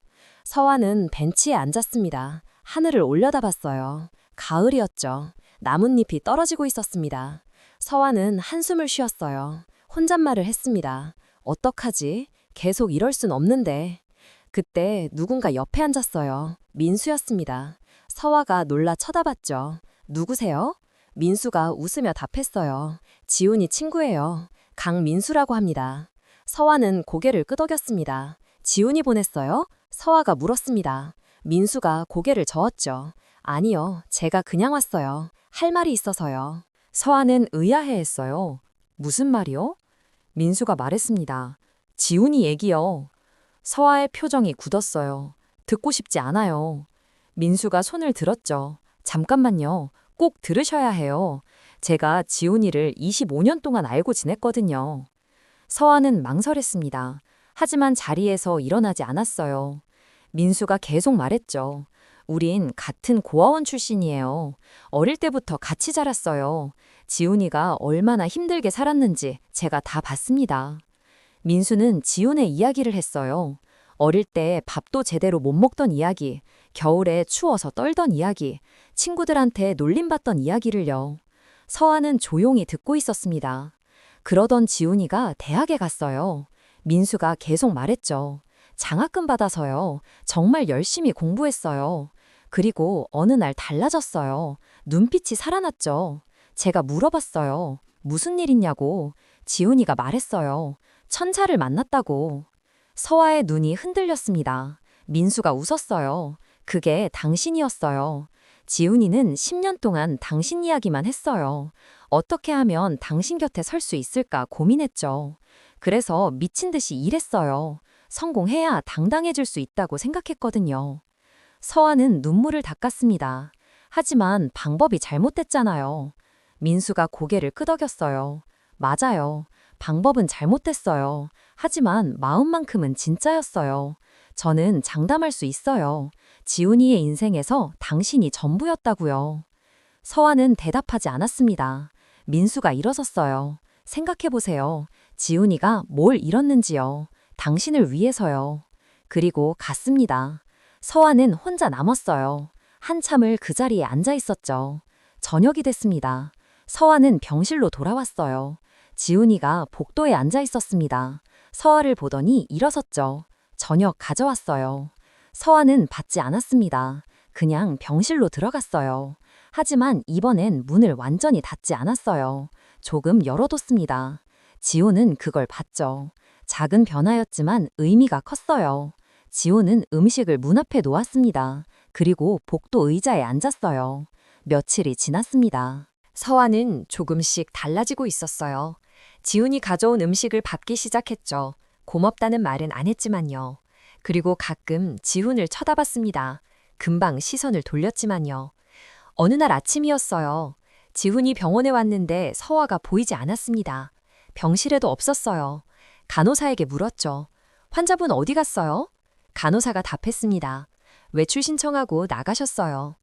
서하는 벤치에 앉았습니다. 하늘을 올려다봤어요. 가을이었죠. 나뭇잎이 떨어지고 있었습니다. 서하는 한숨을 쉬었어요. 혼잣말을 했습니다. 어떡하지? 계속 이럴 순 없는데. 그때 누군가 옆에 앉았어요. 민수였습니다. 서하가 놀라 쳐다봤죠. 누구세요? 민수가 웃으며 답했어요. 지훈이 친구예요. 강민수라고 합니다. 서하는 고개를 끄덕였습니다. 지훈이 보냈어요? 서하가 물었습니다. 민수가 고개를 저었죠. 아니요, 제가 그냥 왔어요. 할 말이 있어서요. 서하는 의아해했어요. 무슨 말이요? 민수가 말했습니다. 지훈이 얘기요. 서하의 표정이 굳었어요. 듣고 싶지 않아요. 민수가 손을 들었죠. 잠깐만요. 꼭 들으셔야 해요. 제가 지훈이를 25년 동안 알고 지냈거든요. 서하는 망설였습니다. 하지만 자리에서 일어나지 않았어요. 민수가 계속 말했죠. 우린 같은 고아원 출신이에요. 어릴 때부터 같이 자랐어요. 지훈이가 얼마나 힘들게 살았는지 제가 다 봤습니다. 민수는 지훈의 이야기를 했어요. 어릴 때 밥도 제대로 못 먹던 이야기, 겨울에 추워서 떨던 이야기, 친구들한테 놀림받던 이야기를요. 서하는 조용히 듣고 있었습니다. 그러던 지훈이가 대학에 갔어요. 민수가 계속 말했죠. 장학금 받아서요. 정말 열심히 공부했어요. 그리고 어느 날 달라졌어요. 눈빛이 살아났죠. 제가 물어봤어요. 무슨 일 있냐고. 지훈이가 말했어요. 천사를 만났다고. 서하의 눈이 흔들렸습니다. 민수가 웃었어요. 그게 당신이었어요. 지훈이는 10년 동안 당신 이야기만 했어요. 어떻게 하면 당신 곁에 설 수 있을까 고민했죠. 그래서 미친 듯이 일했어요. 성공해야 당당해질 수 있다고 생각했거든요. 서하는 눈물을 닦았습니다. 하지만 방법이 잘못됐잖아요. 민수가 고개를 끄덕였어요. 맞아요. 방법은 잘못됐어요. 하지만 마음만큼은 진짜였어요. 저는 장담할 수 있어요. 지훈이의 인생에서 당신이 전부였다고요. 서하는 대답하지 않았습니다. 민수가 일어섰어요. 생각해보세요. 지훈이가 뭘 잃었는지요. 당신을 위해서요. 그리고 갔습니다. 서하는 혼자 남았어요. 한참을 그 자리에 앉아 있었죠. 저녁이 됐습니다. 서하는 병실로 돌아왔어요. 지훈이가 복도에 앉아 있었습니다. 서아를 보더니 일어섰죠. 저녁 가져왔어요. 서아는 받지 않았습니다. 그냥 병실로 들어갔어요. 하지만 이번엔 문을 완전히 닫지 않았어요. 조금 열어뒀습니다. 지호는 그걸 봤죠. 작은 변화였지만 의미가 컸어요. 지호는 음식을 문 앞에 놓았습니다. 그리고 복도 의자에 앉았어요. 며칠이 지났습니다. 서아는 조금씩 달라지고 있었어요. 지훈이 가져온 음식을 받기 시작했죠. 고맙다는 말은 안 했지만요. 그리고 가끔 지훈을 쳐다봤습니다. 금방 시선을 돌렸지만요. 어느 날 아침이었어요. 지훈이 병원에 왔는데 서아가 보이지 않았습니다. 병실에도 없었어요. 간호사에게 물었죠. 환자분 어디 갔어요? 간호사가 답했습니다. 외출 신청하고 나가셨어요.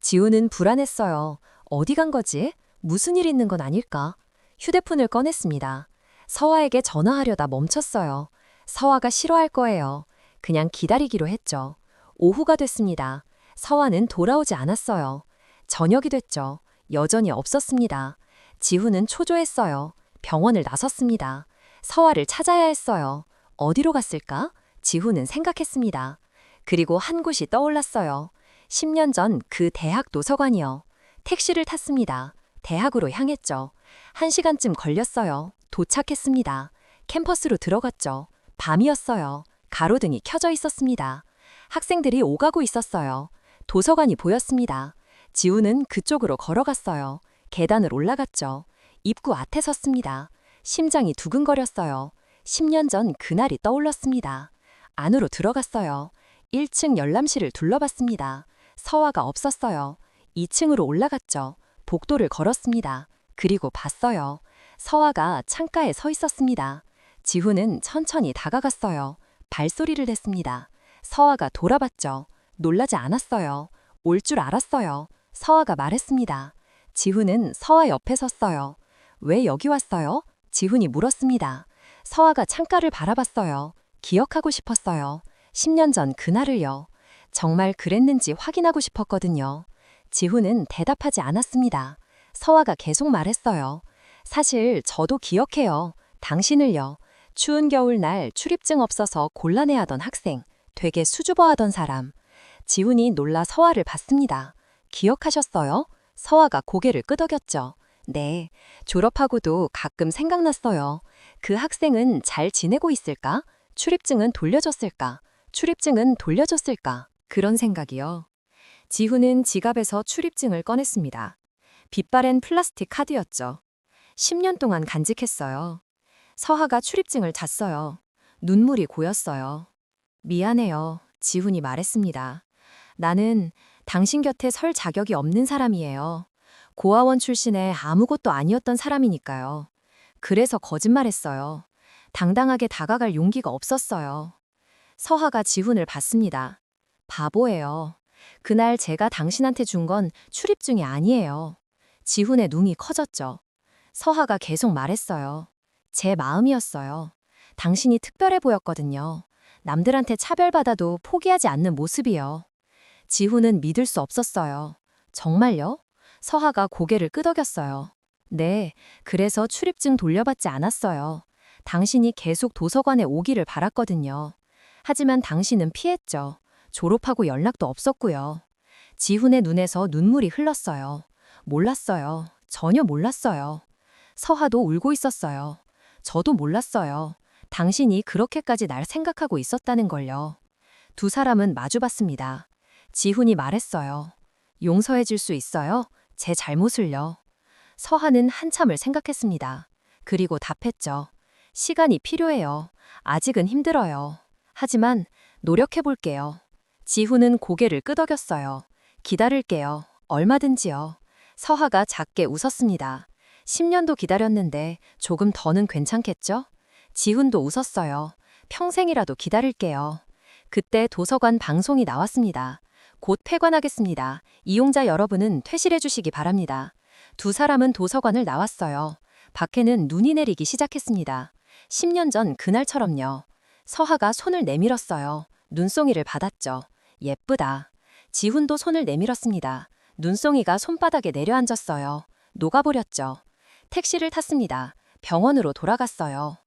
지훈은 불안했어요. 어디 간 거지? 무슨 일 있는 건 아닐까? 휴대폰을 꺼냈습니다. 서아에게 전화하려다 멈췄어요. 서아가 싫어할 거예요. 그냥 기다리기로 했죠. 오후가 됐습니다. 서아는 돌아오지 않았어요. 저녁이 됐죠. 여전히 없었습니다. 지훈은 초조했어요. 병원을 나섰습니다. 서아를 찾아야 했어요. 어디로 갔을까? 지훈은 생각했습니다. 그리고 한 곳이 떠올랐어요. 10년 전 그 대학 도서관이요. 택시를 탔습니다. 대학으로 향했죠. 1시간쯤 걸렸어요. 도착했습니다. 캠퍼스로 들어갔죠. 밤이었어요. 가로등이 켜져 있었습니다. 학생들이 오가고 있었어요. 도서관이 보였습니다. 지우는 그쪽으로 걸어갔어요. 계단을 올라갔죠. 입구 앞에 섰습니다. 심장이 두근거렸어요. 10년 전 그날이 떠올랐습니다. 안으로 들어갔어요. 1층 열람실을 둘러봤습니다. 서아가 없었어요. 2층으로 올라갔죠. 복도를 걸었습니다. 그리고 봤어요. 서아가 창가에 서 있었습니다. 지훈은 천천히 다가갔어요. 발소리를 냈습니다. 서아가 돌아봤죠. 놀라지 않았어요. 올 줄 알았어요. 서아가 말했습니다. 지훈은 서아 옆에 섰어요. 왜 여기 왔어요? 지훈이 물었습니다. 서아가 창가를 바라봤어요. 기억하고 싶었어요. 10년 전 그날을요. 정말 그랬는지 확인하고 싶었거든요. 지훈은 대답하지 않았습니다. 서아가 계속 말했어요. 사실 저도 기억해요. 당신을요. 추운 겨울날 출입증 없어서 곤란해하던 학생, 되게 수줍어하던 사람. 지훈이 놀라 서아를 봤습니다. 기억하셨어요? 서아가 고개를 끄덕였죠. 네, 졸업하고도 가끔 생각났어요. 그 학생은 잘 지내고 있을까? 출입증은 돌려줬을까? 출입증은 돌려줬을까? 그런 생각이요. 지훈은 지갑에서 출입증을 꺼냈습니다. 빛바랜 플라스틱 카드였죠. 10년 동안 간직했어요. 서아가 출입증을 잤어요. 눈물이 고였어요. 미안해요. 지훈이 말했습니다. 나는 당신 곁에 설 자격이 없는 사람이에요. 고아원 출신의 아무것도 아니었던 사람이니까요. 그래서 거짓말했어요. 당당하게 다가갈 용기가 없었어요. 서아가 지훈을 봤습니다. 바보예요. 그날 제가 당신한테 준 건 출입증이 아니에요. 지훈의 눈이 커졌죠. 서아가 계속 말했어요. 제 마음이었어요. 당신이 특별해 보였거든요. 남들한테 차별받아도 포기하지 않는 모습이요. 지훈은 믿을 수 없었어요. 정말요? 서아가 고개를 끄덕였어요. 네, 그래서 출입증 돌려받지 않았어요. 당신이 계속 도서관에 오기를 바랐거든요. 하지만 당신은 피했죠. 졸업하고 연락도 없었고요. 지훈의 눈에서 눈물이 흘렀어요. 몰랐어요. 전혀 몰랐어요. 서아도 울고 있었어요. 저도 몰랐어요. 당신이 그렇게까지 날 생각하고 있었다는 걸요. 두 사람은 마주봤습니다. 지훈이 말했어요. 용서해 줄 수 있어요? 제 잘못을요. 서아는 한참을 생각했습니다. 그리고 답했죠. 시간이 필요해요. 아직은 힘들어요. 하지만 노력해 볼게요. 지훈은 고개를 끄덕였어요. 기다릴게요. 얼마든지요. 서아가 작게 웃었습니다. 10년도 기다렸는데 조금 더는 괜찮겠죠? 지훈도 웃었어요. 평생이라도 기다릴게요. 그때 도서관 방송이 나왔습니다. 곧 폐관하겠습니다. 이용자 여러분은 퇴실해 주시기 바랍니다. 두 사람은 도서관을 나왔어요. 밖에는 눈이 내리기 시작했습니다. 10년 전 그날처럼요. 서아가 손을 내밀었어요. 눈송이를 받았죠. 예쁘다. 지훈도 손을 내밀었습니다. 눈송이가 손바닥에 내려앉았어요. 녹아버렸죠. 택시를 탔습니다. 병원으로 돌아갔어요.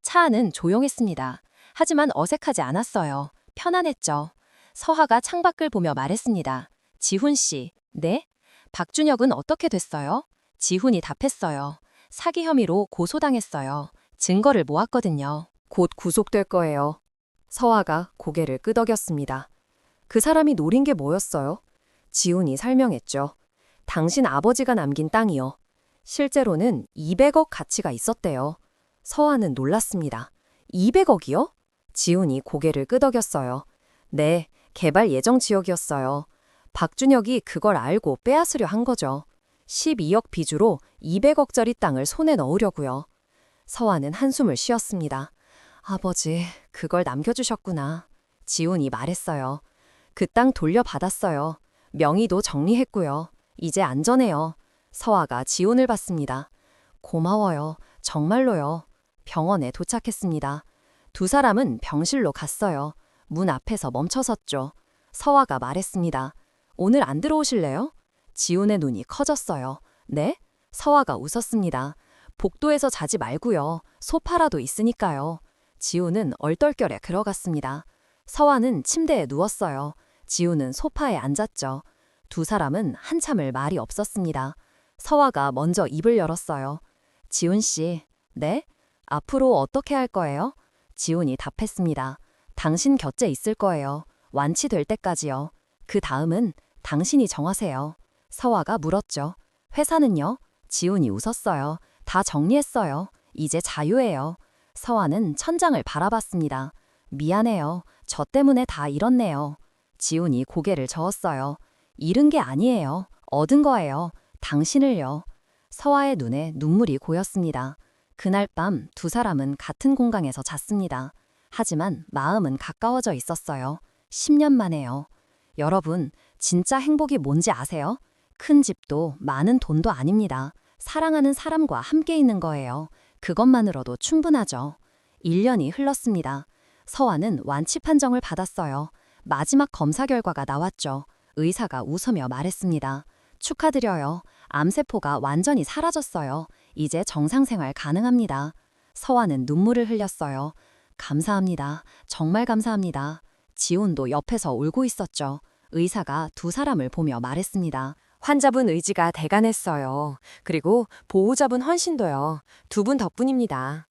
차 안은 조용했습니다. 하지만 어색하지 않았어요. 편안했죠. 서하가 창밖을 보며 말했습니다. 지훈 씨, 네? 박준혁은 어떻게 됐어요? 지훈이 답했어요. 사기 혐의로 고소당했어요. 증거를 모았거든요. 곧 구속될 거예요. 서하가 고개를 끄덕였습니다. 그 사람이 노린 게 뭐였어요? 지훈이 설명했죠. 당신 아버지가 남긴 땅이요. 실제로는 200억 가치가 있었대요. 서하는 놀랐습니다. 200억이요? 지훈이 고개를 끄덕였어요. 네, 개발 예정 지역이었어요. 박준혁이 그걸 알고 빼앗으려 한 거죠. 12억 빚으로 200억짜리 땅을 손에 넣으려고요. 서하는 한숨을 쉬었습니다. 아버지, 그걸 남겨주셨구나. 지훈이 말했어요. 그 땅 돌려받았어요. 명의도 정리했고요. 이제 안전해요. 서하가 지훈을 봤습니다. 고마워요. 정말로요. 병원에 도착했습니다. 두 사람은 병실로 갔어요. 문 앞에서 멈춰섰죠. 서하가 말했습니다. 오늘 안 들어오실래요? 지훈의 눈이 커졌어요. 네? 서하가 웃었습니다. 복도에서 자지 말고요. 소파라도 있으니까요. 지훈은 얼떨결에 들어갔습니다. 서하는 침대에 누웠어요. 지훈은 소파에 앉았죠. 두 사람은 한참을 말이 없었습니다. 서하가 먼저 입을 열었어요. 지훈 씨, 네? 앞으로 어떻게 할 거예요? 지훈이 답했습니다. 당신 곁에 있을 거예요. 완치될 때까지요. 그 다음은 당신이 정하세요. 서하가 물었죠. 회사는요? 지훈이 웃었어요. 다 정리했어요. 이제 자유예요. 서하는 천장을 바라봤습니다. 미안해요. 저 때문에 다 잃었네요. 지훈이 고개를 저었어요. 잃은 게 아니에요. 얻은 거예요. 당신을요. 서하의 눈에 눈물이 고였습니다. 그날 밤 두 사람은 같은 공간에서 잤습니다. 하지만 마음은 가까워져 있었어요. 10년 만에요. 여러분, 진짜 행복이 뭔지 아세요? 큰 집도 많은 돈도 아닙니다. 사랑하는 사람과 함께 있는 거예요. 그것만으로도 충분하죠. 1년이 흘렀습니다. 서하는 완치 판정을 받았어요. 마지막 검사 결과가 나왔죠. 의사가 웃으며 말했습니다. 축하드려요. 암세포가 완전히 사라졌어요. 이제 정상생활 가능합니다. 서하는 눈물을 흘렸어요. 감사합니다. 정말 감사합니다. 지훈도 옆에서 울고 있었죠. 의사가 두 사람을 보며 말했습니다. 환자분 의지가 대단했어요. 그리고 보호자분 헌신도요. 두 분 덕분입니다.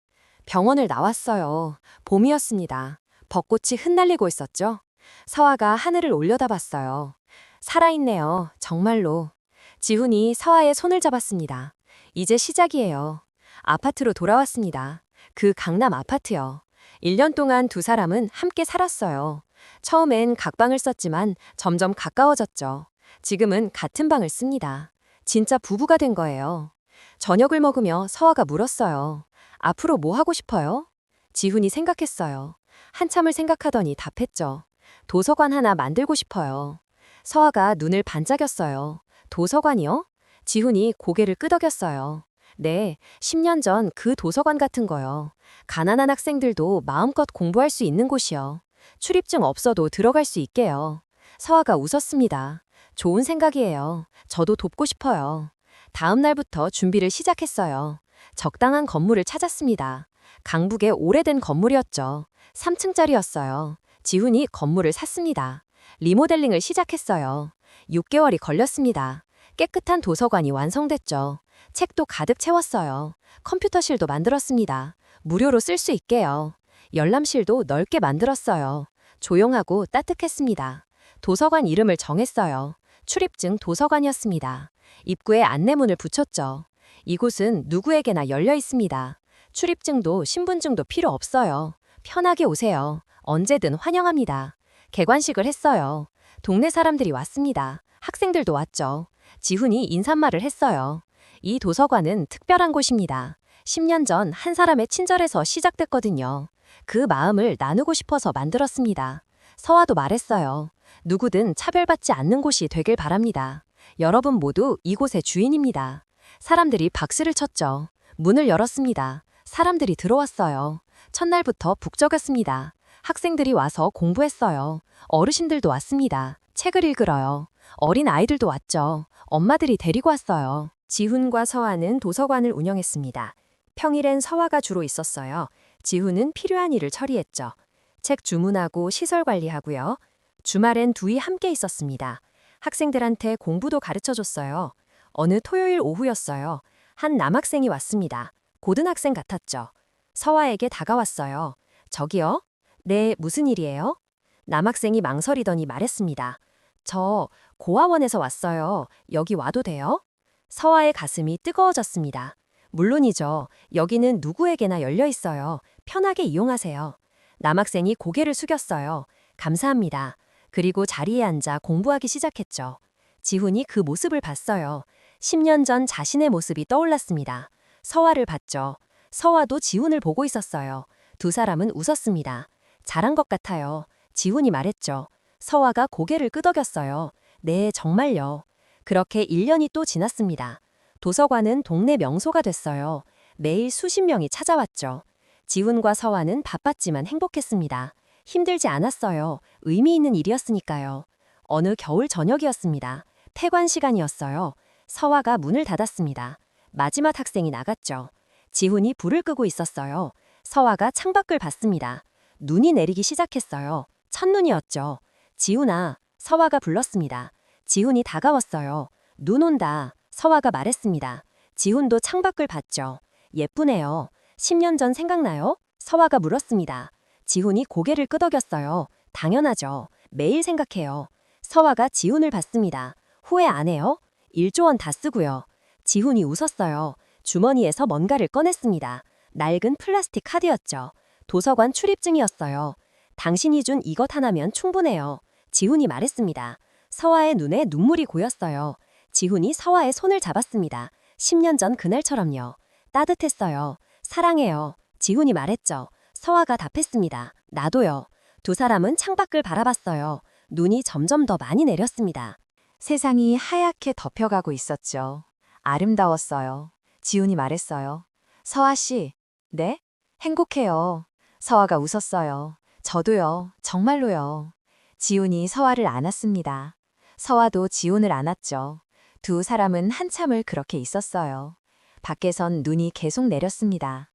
병원을 나왔어요. 봄이었습니다. 벚꽃이 흩날리고 있었죠. 서하가 하늘을 올려다봤어요. 살아있네요. 정말로. 지훈이 서하의 손을 잡았습니다. 이제 시작이에요. 아파트로 돌아왔습니다. 그 강남 아파트요. 1년 동안 두 사람은 함께 살았어요. 처음엔 각방을 썼지만 점점 가까워졌죠. 지금은 같은 방을 씁니다. 진짜 부부가 된 거예요. 저녁을 먹으며 서하가 물었어요. 앞으로 뭐 하고 싶어요? 지훈이 생각했어요. 한참을 생각하더니 답했죠. 도서관 하나 만들고 싶어요. 서하가 눈을 반짝였어요. 도서관이요? 지훈이 고개를 끄덕였어요. 네, 10년 전 그 도서관 같은 거요. 가난한 학생들도 마음껏 공부할 수 있는 곳이요. 출입증 없어도 들어갈 수 있게요. 서하가 웃었습니다. 좋은 생각이에요. 저도 돕고 싶어요. 다음 날부터 준비를 시작했어요. 적당한 건물을 찾았습니다. 강북의 오래된 건물이었죠. 3층짜리였어요. 지훈이 건물을 샀습니다. 리모델링을 시작했어요. 6개월이 걸렸습니다. 깨끗한 도서관이 완성됐죠. 책도 가득 채웠어요. 컴퓨터실도 만들었습니다. 무료로 쓸 수 있게요. 열람실도 넓게 만들었어요. 조용하고 따뜻했습니다. 도서관 이름을 정했어요. 출입증 도서관이었습니다. 입구에 안내문을 붙였죠. 이곳은 누구에게나 열려 있습니다. 출입증도 신분증도 필요 없어요. 편하게 오세요. 언제든 환영합니다. 개관식을 했어요. 동네 사람들이 왔습니다. 학생들도 왔죠. 지훈이 인사말을 했어요. 이 도서관은 특별한 곳입니다. 10년 전 한 사람의 친절에서 시작됐거든요. 그 마음을 나누고 싶어서 만들었습니다. 서하도 말했어요. 누구든 차별받지 않는 곳이 되길 바랍니다. 여러분 모두 이곳의 주인입니다. 사람들이 박수를 쳤죠. 문을 열었습니다. 사람들이 들어왔어요. 첫날부터 북적였습니다. 학생들이 와서 공부했어요. 어르신들도 왔습니다. 책을 읽으러요. 어린 아이들도 왔죠. 엄마들이 데리고 왔어요. 지훈과 서하는 도서관을 운영했습니다. 평일엔 서하가 주로 있었어요. 지훈은 필요한 일을 처리했죠. 책 주문하고 시설 관리하고요. 주말엔 둘이 함께 있었습니다. 학생들한테 공부도 가르쳐줬어요. 어느 토요일 오후였어요. 한 남학생이 왔습니다. 고등학생 같았죠. 서화에게 다가왔어요. 저기요? 네, 무슨 일이에요? 남학생이 망설이더니 말했습니다. 저 고아원에서 왔어요. 여기 와도 돼요? 서화의 가슴이 뜨거워졌습니다. 물론이죠. 여기는 누구에게나 열려 있어요. 편하게 이용하세요. 남학생이 고개를 숙였어요. 감사합니다. 그리고 자리에 앉아 공부하기 시작했죠. 지훈이 그 모습을 봤어요. 10년 전 자신의 모습이 떠올랐습니다. 서화를 봤죠. 서화도 지훈을 보고 있었어요. 두 사람은 웃었습니다. 잘한 것 같아요. 지훈이 말했죠. 서화가 고개를 끄덕였어요. 네, 정말요. 그렇게 1년이 또 지났습니다. 도서관은 동네 명소가 됐어요. 매일 수십 명이 찾아왔죠. 지훈과 서화는 바빴지만 행복했습니다. 힘들지 않았어요. 의미 있는 일이었으니까요. 어느 겨울 저녁이었습니다. 폐관 시간이었어요. 서화가 문을 닫았습니다. 마지막 학생이 나갔죠. 지훈이 불을 끄고 있었어요. 서화가 창밖을 봤습니다. 눈이 내리기 시작했어요. 첫눈이었죠. 지훈아, 서화가 불렀습니다. 지훈이 다가왔어요. 눈 온다. 서화가 말했습니다. 지훈도 창밖을 봤죠. 예쁘네요. 10년 전 생각나요? 서화가 물었습니다. 지훈이 고개를 끄덕였어요. 당연하죠. 매일 생각해요. 서화가 지훈을 봤습니다. 후회 안 해요? 1조 원 다 쓰고요. 지훈이 웃었어요. 주머니에서 뭔가를 꺼냈습니다. 낡은 플라스틱 카드였죠. 도서관 출입증이었어요. 당신이 준 이것 하나면 충분해요. 지훈이 말했습니다. 서화의 눈에 눈물이 고였어요. 지훈이 서화의 손을 잡았습니다. 10년 전 그날처럼요. 따뜻했어요. 사랑해요. 지훈이 말했죠. 서화가 답했습니다. 나도요. 두 사람은 창밖을 바라봤어요. 눈이 점점 더 많이 내렸습니다. 세상이 하얗게 덮여가고 있었죠. 아름다웠어요. 지훈이 말했어요. 서화 씨. 네? 행복해요. 서화가 웃었어요. 저도요. 정말로요. 지훈이 서화를 안았습니다. 서화도 지훈을 안았죠. 두 사람은 한참을 그렇게 있었어요. 밖에선 눈이 계속 내렸습니다.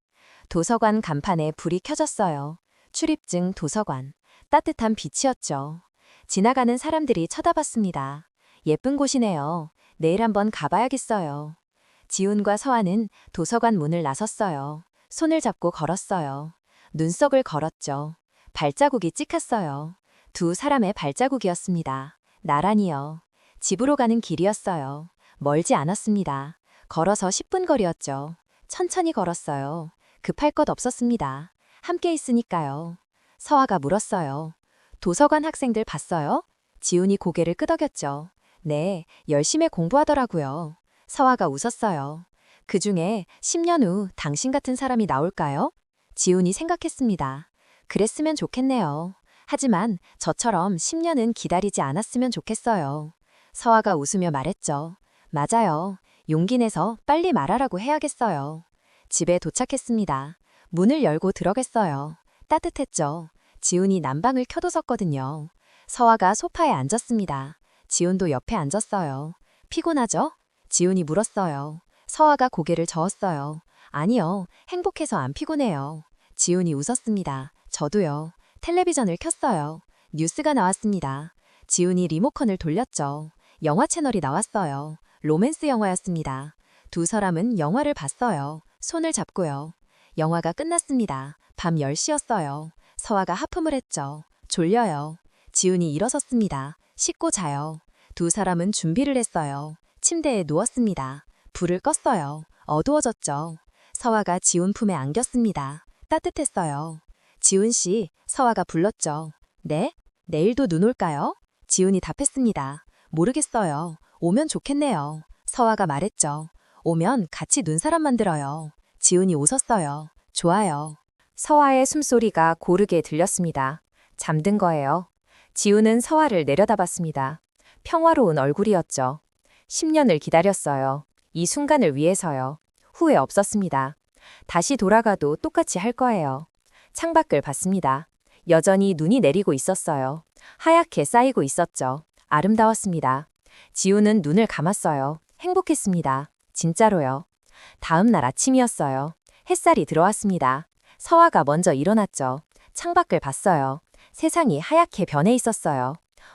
도서관 간판에 불이 켜졌어요. 출입증 도서관. 따뜻한 빛이었죠. 지나가는 사람들이 쳐다봤습니다. 예쁜 곳이네요. 내일 한번 가봐야겠어요. 지훈과 서화는 도서관 문을 나섰어요. 손을 잡고 걸었어요. 눈속을 걸었죠. 발자국이 찍혔어요. 두 사람의 발자국이었습니다. 나란히요. 집으로 가는 길이었어요. 멀지 않았습니다. 걸어서 10분 거리였죠. 천천히 걸었어요. 급할 것 없었습니다. 함께 있으니까요. 서화가 물었어요. 도서관 학생들 봤어요? 지훈이 고개를 끄덕였죠. 네, 열심히 공부하더라고요. 서화가 웃었어요. 그중에 10년 후 당신 같은 사람이 나올까요? 지훈이 생각했습니다. 그랬으면 좋겠네요. 하지만 저처럼 10년은 기다리지 않았으면 좋겠어요. 서화가 웃으며 말했죠. 맞아요. 용기 내서 빨리 말하라고 해야겠어요. 집에 도착했습니다. 문을 열고 들어갔어요. 따뜻했죠. 지훈이 난방을 켜뒀었거든요. 서화가 소파에 앉았습니다. 지훈도 옆에 앉았어요. 피곤하죠? 지훈이 물었어요. 서화가 고개를 저었어요. 아니요, 행복해서 안 피곤해요. 지훈이 웃었습니다. 저도요. 텔레비전을 켰어요. 뉴스가 나왔습니다. 지훈이 리모컨을 돌렸죠. 영화 채널이 나왔어요. 로맨스 영화였습니다. 두 사람은 영화를 봤어요. 손을 잡고요. 영화가 끝났습니다. 밤 10시였어요. 서화가 하품을 했죠. 졸려요. 지훈이 일어섰습니다. 씻고 자요. 두 사람은 준비를 했어요. 침대에 누웠습니다. 불을 껐어요. 어두워졌죠. 서화가 지훈 품에 안겼습니다. 따뜻했어요. 지훈 씨, 서화가 불렀죠. 네? 내일도 눈 올까요? 지훈이 답했습니다. 모르겠어요. 오면 좋겠네요. 서화가 말했죠. 오면 같이 눈사람 만들어요. 지훈이 웃었어요. 좋아요. 서화의 숨소리가 고르게 들렸습니다. 잠든 거예요. 지훈은 서화를 내려다봤습니다. 평화로운 얼굴이었죠. 10년을 기다렸어요. 이 순간을 위해서요. 후회 없었습니다. 다시 돌아가도 똑같이 할 거예요. 창밖을 봤습니다. 여전히 눈이 내리고 있었어요. 하얗게 쌓이고 있었죠. 아름다웠습니다. 지훈은 눈을 감았어요. 행복했습니다. 진짜로요. 다음 날 아침이었어요. 햇살이 들어왔습니다. 서아가 먼저 일어났죠. 창밖을 봤어요. 세상이 하얗게 변해 있었어요.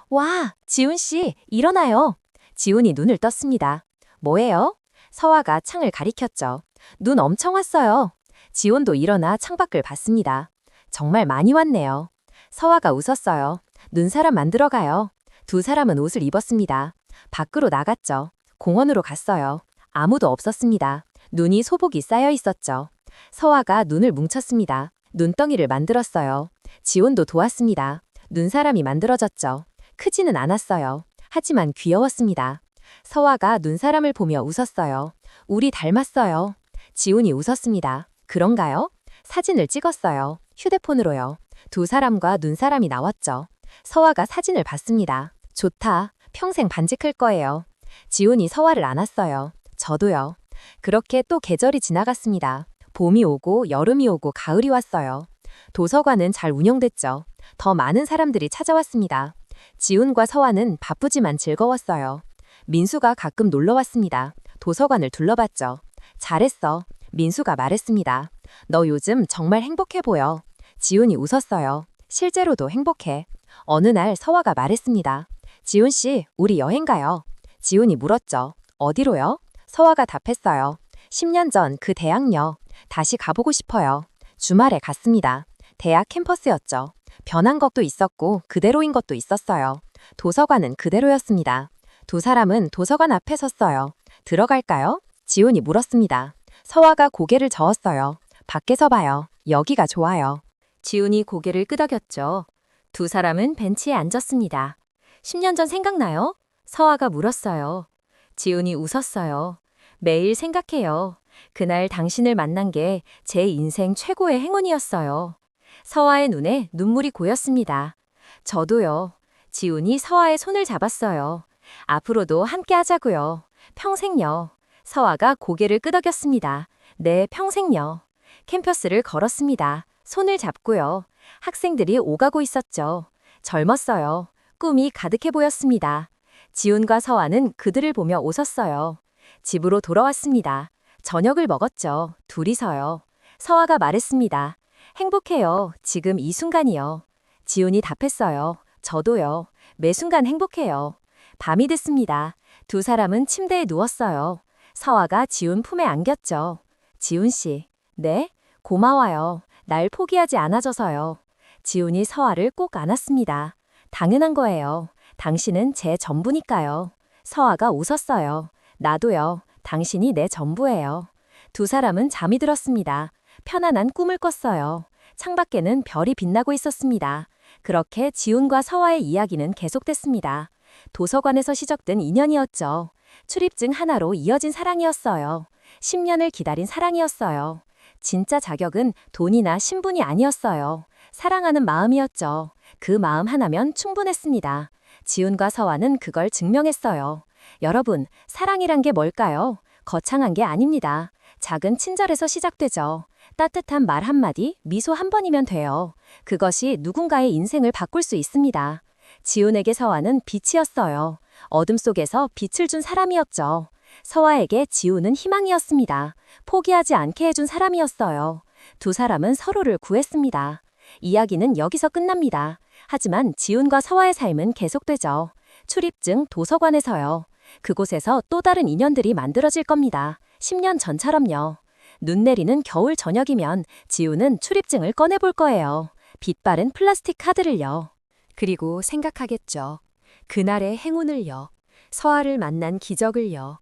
와, 지훈 씨, 일어나요. 지훈이 눈을 떴습니다. 뭐예요? 서아가 창을 가리켰죠. 눈 엄청 왔어요. 지훈도 일어나 창밖을 봤습니다. 정말 많이 왔네요. 서아가 웃었어요. 눈사람 만들어 가요. 두 사람은 옷을 입었습니다. 밖으로 나갔죠. 공원으로 갔어요. 아무도 없었습니다. 눈이 소복이 쌓여 있었죠. 서아가 눈을 뭉쳤습니다. 눈덩이를 만들었어요. 지훈도 도왔습니다. 눈사람이 만들어졌죠. 크지는 않았어요. 하지만 귀여웠습니다. 서아가 눈사람을 보며 웃었어요. 우리 닮았어요. 지훈이 웃었습니다. 그런가요? 사진을 찍었어요. 휴대폰으로요. 두 사람과 눈사람이 나왔죠. 서아가 사진을 봤습니다. 좋다. 평생 반직할 거예요. 지훈이 서아를 안았어요. 저도요. 그렇게 또 계절이 지나갔습니다. 봄이 오고 여름이 오고 가을이 왔어요. 도서관은 잘 운영됐죠. 더 많은 사람들이 찾아왔습니다. 지훈과 서아는 바쁘지만 즐거웠어요. 민수가 가끔 놀러 왔습니다. 도서관을 둘러봤죠. 잘했어. 민수가 말했습니다. 너 요즘 정말 행복해 보여. 지훈이 웃었어요. 실제로도 행복해. 어느 날 서아가 말했습니다. 지훈 씨, 우리 여행 가요. 지훈이 물었죠. 어디로요? 서아가 답했어요. 10년 전 그 대학역. 다시 가보고 싶어요. 주말에 갔습니다. 대학 캠퍼스였죠. 변한 것도 있었고 그대로인 것도 있었어요. 도서관은 그대로였습니다. 두 사람은 도서관 앞에 섰어요. 들어갈까요? 지훈이 물었습니다. 서아가 고개를 저었어요. 밖에서 봐요. 여기가 좋아요. 지훈이 고개를 끄덕였죠. 두 사람은 벤치에 앉았습니다. 10년 전 생각나요? 서아가 물었어요. 지훈이 웃었어요. 매일 생각해요. 그날 당신을 만난 게 제 인생 최고의 행운이었어요. 서아의 눈에 눈물이 고였습니다. 저도요. 지훈이 서아의 손을 잡았어요. 앞으로도 함께 하자고요. 평생요. 서아가 고개를 끄덕였습니다. 네, 평생요. 캠퍼스를 걸었습니다. 손을 잡고요. 학생들이 오가고 있었죠. 젊었어요. 꿈이 가득해 보였습니다. 지훈과 서아는 그들을 보며 웃었어요. 집으로 돌아왔습니다. 저녁을 먹었죠. 둘이서요. 서아가 말했습니다. 행복해요. 지금 이 순간이요. 지훈이 답했어요. 저도요. 매 순간 행복해요. 밤이 됐습니다. 두 사람은 침대에 누웠어요. 서아가 지훈 품에 안겼죠. 지훈 씨, 네? 고마워요. 날 포기하지 않아줘서요. 지훈이 서아를 꼭 안았습니다. 당연한 거예요. 당신은 제 전부니까요. 서아가 웃었어요. 나도요. 당신이 내 전부예요. 두 사람은 잠이 들었습니다. 편안한 꿈을 꿨어요. 창밖에는 별이 빛나고 있었습니다. 그렇게 지훈과 서아의 이야기는 계속됐습니다. 도서관에서 시작된 인연이었죠. 출입증 하나로 이어진 사랑이었어요. 10년을 기다린 사랑이었어요. 진짜 자격은 돈이나 신분이 아니었어요. 사랑하는 마음이었죠. 그 마음 하나면 충분했습니다. 지훈과 서아는 그걸 증명했어요. 여러분, 사랑이란 게 뭘까요? 거창한 게 아닙니다. 작은 친절에서 시작되죠. 따뜻한 말 한마디, 미소 한 번이면 돼요. 그것이 누군가의 인생을 바꿀 수 있습니다. 지훈에게 서아는 빛이었어요. 어둠 속에서 빛을 준 사람이었죠. 서아에게 지훈은 희망이었습니다. 포기하지 않게 해준 사람이었어요. 두 사람은 서로를 구했습니다. 이야기는 여기서 끝납니다. 하지만 지훈과 서아의 삶은 계속되죠. 출입증 도서관에서요. 그곳에서 또 다른 인연들이 만들어질 겁니다. 10년 전처럼요. 눈 내리는 겨울 저녁이면 지훈은 출입증을 꺼내볼 거예요. 빛 바른 플라스틱 카드를요. 그리고 생각하겠죠. 그날의 행운을요. 서아를 만난 기적을요.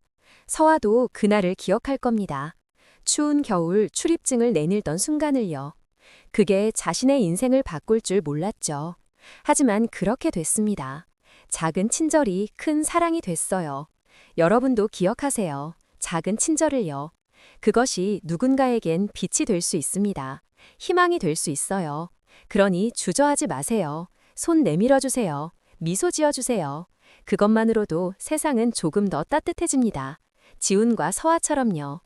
서아도 그날을 기억할 겁니다. 추운 겨울 출입증을 내밀던 순간을요. 그게 자신의 인생을 바꿀 줄 몰랐죠. 하지만 그렇게 됐습니다. 작은 친절이 큰 사랑이 됐어요. 여러분도 기억하세요. 작은 친절을요. 그것이 누군가에겐 빛이 될 수 있습니다. 희망이 될 수 있어요. 그러니 주저하지 마세요. 손 내밀어 주세요. 미소 지어 주세요. 그것만으로도 세상은 조금 더 따뜻해집니다. 지훈과 서아처럼요.